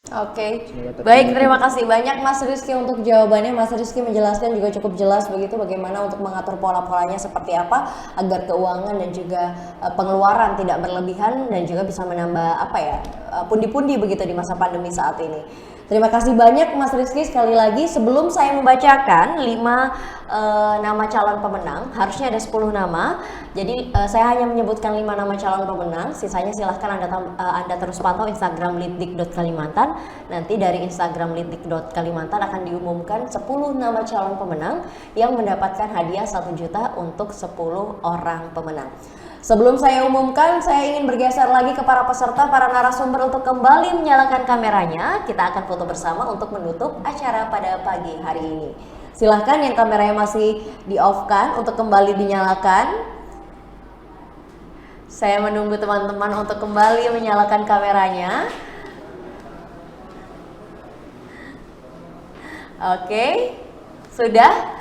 S5: Oke, baik, terima kasih banyak Mas Rizky untuk jawabannya. Mas Rizky menjelaskan juga cukup jelas begitu bagaimana untuk mengatur pola-polanya seperti apa agar keuangan dan juga pengeluaran tidak berlebihan dan juga bisa menambah apa ya, pundi-pundi begitu di masa pandemi saat ini. Terima kasih banyak Mas Rizky sekali lagi. Sebelum saya membacakan 5 nama calon pemenang, harusnya ada 10 nama. Jadi saya hanya menyebutkan 5 nama calon pemenang. Sisanya silahkan Anda terus pantau Instagram litdik.kalimantan. Nanti dari Instagram litdik.kalimantan akan diumumkan 10 nama calon pemenang yang mendapatkan hadiah 1 juta untuk 10 orang pemenang. Sebelum saya umumkan, saya ingin bergeser lagi ke para peserta, para narasumber untuk kembali menyalakan kameranya. Kita akan foto bersama untuk menutup acara pada pagi hari ini. Silahkan yang kameranya masih di-off-kan untuk kembali dinyalakan. Saya menunggu teman-teman untuk kembali menyalakan kameranya. Oke, sudah.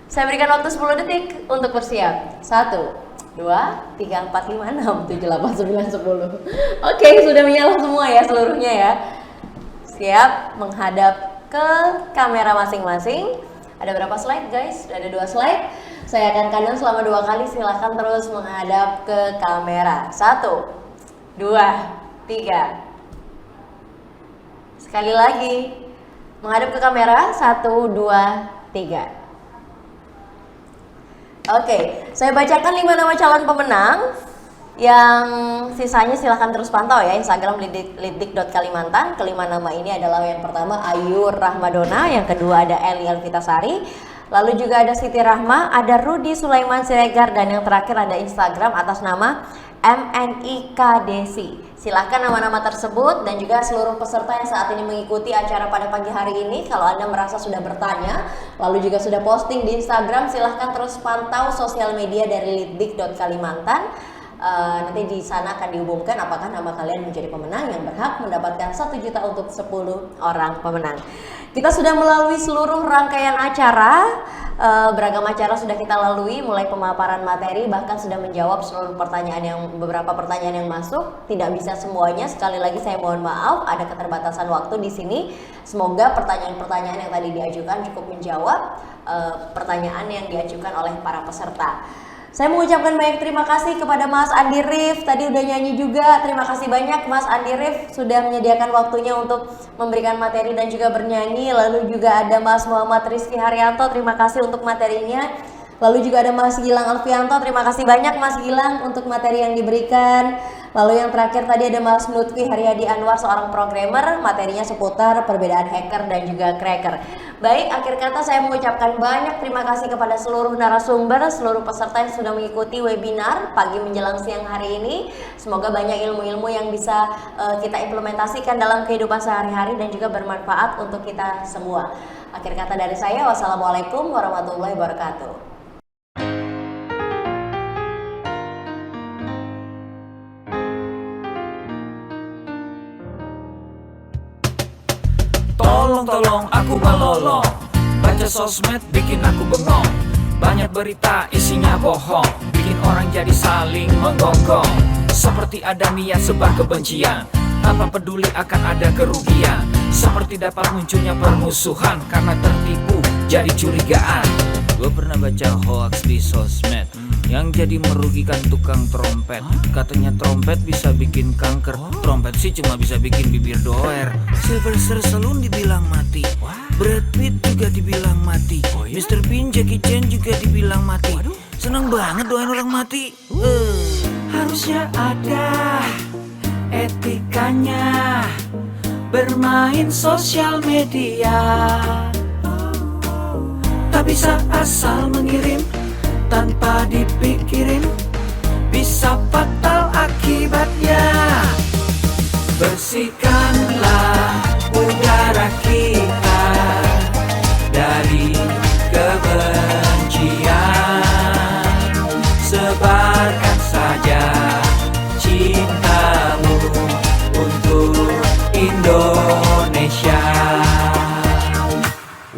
S5: Saya berikan waktu 10 detik untuk bersiap. 1, 2, 3, 4, 5, 6, 7, 8, 9, 10. Oke, sudah menyala semua ya seluruhnya ya. Siap menghadap ke kamera masing-masing. Ada berapa slide guys? Ada 2 slide. Saya akan kandang selama 2 kali. Silahkan terus menghadap ke kamera. 1, 2, 3. Sekali lagi. Menghadap ke kamera, 1, 2, 3. Oke, saya bacakan 5 nama calon pemenang. Yang sisanya silahkan terus pantau ya Instagram litdik.kalimantan. Kelima nama ini adalah yang pertama Ayu Rahmadona, yang kedua ada Eli Alvitasari, lalu juga ada Siti Rahma, ada Rudi Sulaiman Siregar, dan yang terakhir ada Instagram atas nama MNIKDesi. Silahkan nama-nama tersebut dan juga seluruh peserta yang saat ini mengikuti acara pada pagi hari ini. Kalau Anda merasa sudah bertanya, lalu juga sudah posting di Instagram, silahkan terus pantau sosial media dari litdik.kalimantan. Nanti di sana akan diumumkan apakah nama kalian menjadi pemenang yang berhak mendapatkan 1 juta untuk 10 orang pemenang. Kita sudah melalui seluruh rangkaian acara, beragam acara sudah kita lalui, mulai pemaparan materi, bahkan sudah menjawab seluruh beberapa pertanyaan yang masuk. Tidak bisa semuanya, sekali lagi saya mohon maaf, ada keterbatasan waktu di sini. Semoga pertanyaan-pertanyaan yang tadi diajukan cukup menjawab pertanyaan yang diajukan oleh para peserta. Saya mengucapkan banyak terima kasih kepada Mas Andi Rif, tadi udah nyanyi juga. Terima kasih banyak Mas Andi Rif sudah menyediakan waktunya untuk memberikan materi dan juga bernyanyi. Lalu juga ada Mas Muhammad Rizky Haryanto, terima kasih untuk materinya. Lalu juga ada Mas Gilang Alfianto, terima kasih banyak Mas Gilang untuk materi yang diberikan. Lalu yang terakhir tadi ada Mas Lutfi Haryadi Anwar, seorang programmer, materinya seputar perbedaan hacker dan juga cracker. Baik, akhir kata saya mengucapkan banyak terima kasih kepada seluruh narasumber, seluruh peserta yang sudah mengikuti webinar pagi menjelang siang hari ini. Semoga banyak ilmu-ilmu yang bisa kita implementasikan dalam kehidupan sehari-hari dan juga bermanfaat untuk kita semua. Akhir kata dari saya, wassalamualaikum warahmatullahi wabarakatuh.
S1: Tolong aku melolong, baca sosmed bikin aku bengong. Banyak berita isinya bohong, bikin orang jadi saling menggonggong. Seperti ada niat sebar kebencian, tanpa peduli akan ada kerugian. Seperti dapat munculnya permusuhan, karena tertipu jadi curigaan. Gue pernah baca hoax di sosmed, yang jadi merugikan tukang trompet. Katanya trompet bisa bikin kanker, trompet sih cuma bisa bikin bibir doer. Sylvester Stallone dibilang mati, Brad Pitt juga dibilang mati, Mr. Bean, Jackie Chan juga dibilang mati. Seneng banget doain orang mati. Harusnya ada etikanya bermain sosial media. Tak bisa asal mengirim tanpa dipikirin, bisa fatal akibatnya. Bersihkanlah udara kita dari kebencian. Sebarkan saja cintamu untuk Indonesia.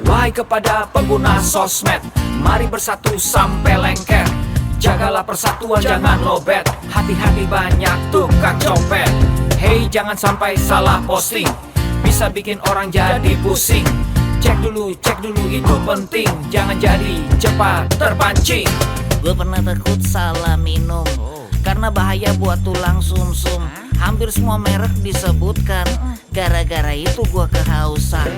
S1: Wahai kepada pengguna sosmed, mari bersatu sampai lengket. Jagalah persatuan, jangan lobet. Hati-hati banyak tukang copet. Hey, jangan sampai salah posting, bisa bikin orang jadi pusing. Cek dulu itu penting, jangan jadi cepat terpancing.
S2: Gue pernah takut salah minum, karena bahaya buat tulang sumsum. Hampir semua merek disebutkan, gara-gara itu gue kehausan.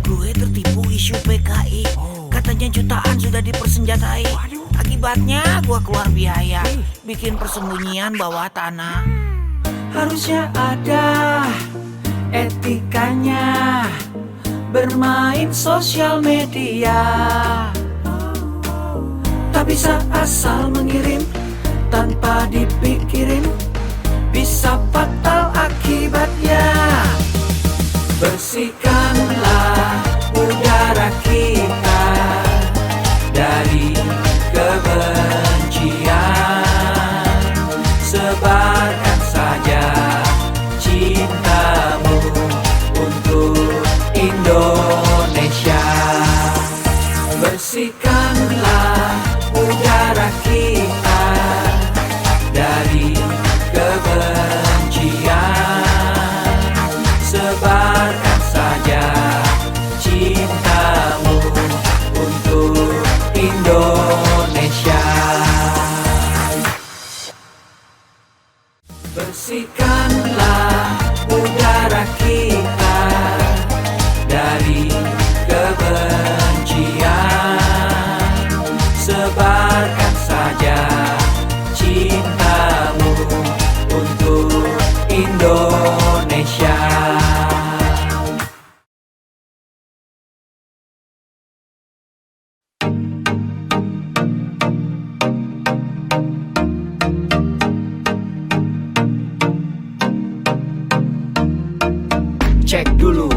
S2: Gue tertipu isu PKI, katanya jutaan sudah dipersenjatai. Akibatnya gue keluar biaya, bikin persembunyian bawah tanah.
S1: Harusnya ada etikanya bermain sosial media. Tak bisa asal mengirim tanpa dipikirin bisa fatal akibatnya. Bersihkanlah udara kita dari kebencian, sebarkan saja cintamu untuk Indonesia. Bersihkanlah udara kita dari kebencian, sebarkan saja cintamu untuk Indonesia. Bersihkanlah udara kita dari kebencian, sebarkan saja cintamu untuk Indonesia. Cek dulu,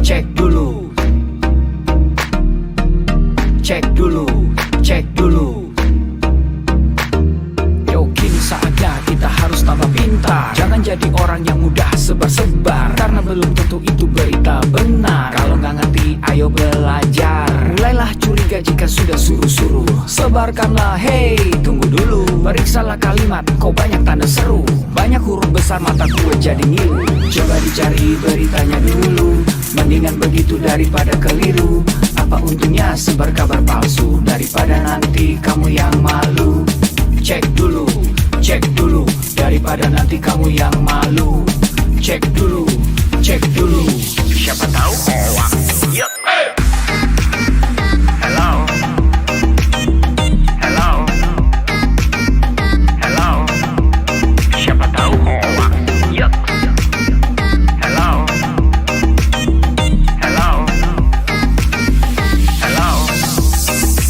S1: cek dulu, cek dulu, cek dulu. Yo, kini saatnya kita harus tambah pintar. Jangan jadi orang yang mudah sebar-sebar, karena belum tentu itu berita benar. Kalau nggak ngerti, ayo belajar. Mulailah curiga jika sudah suruh-suruh. Sebarkanlah, hey, tunggu dulu. Periksalah kalimat, kok banyak tanda seru. Banyak huruf besar, mata gue jadi ngilu. Coba dicari beritanya dulu, mendingan begitu daripada keliru. Apa untungnya sebar kabar palsu, daripada nanti kamu yang malu. Cek dulu, daripada nanti kamu yang malu. Cek dulu, siapa tahu hoax. Yup. Hello. Siapa tahu hoax. Yup. Hello.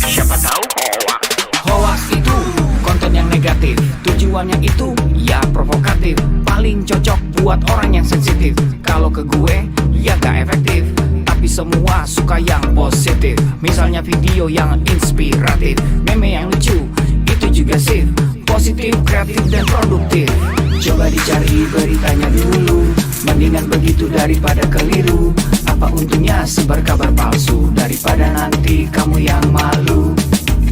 S1: Siapa tahu hoax. Hoax itu konten yang negatif, tujuannya itu ya provokatif. Paling cocok buat orang yang sensitif. Kalau ke gue ya gak efektif, tapi semua suka yang positif. Misalnya video yang inspiratif, meme yang lucu, itu juga sip. Positif, kreatif, dan produktif. Coba dicari beritanya dulu, mendingan begitu daripada keliru. Apa untungnya sebar kabar palsu, daripada nanti kamu yang malu.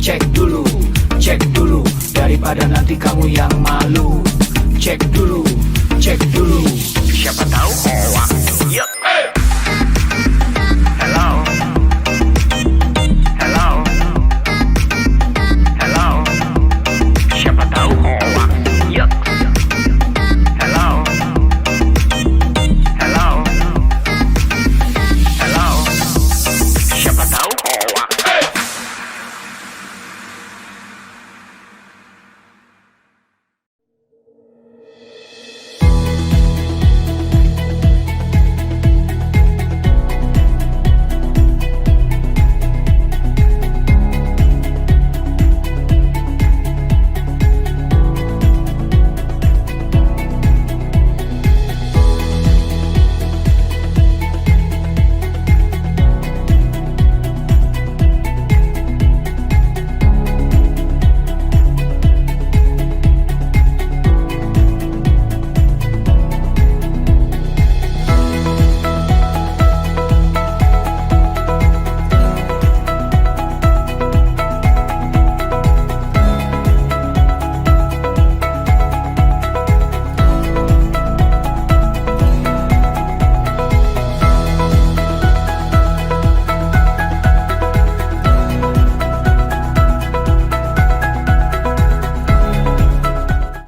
S1: Cek dulu, daripada nanti kamu yang malu. Cek dulu, siapa tahu hoax. Yup.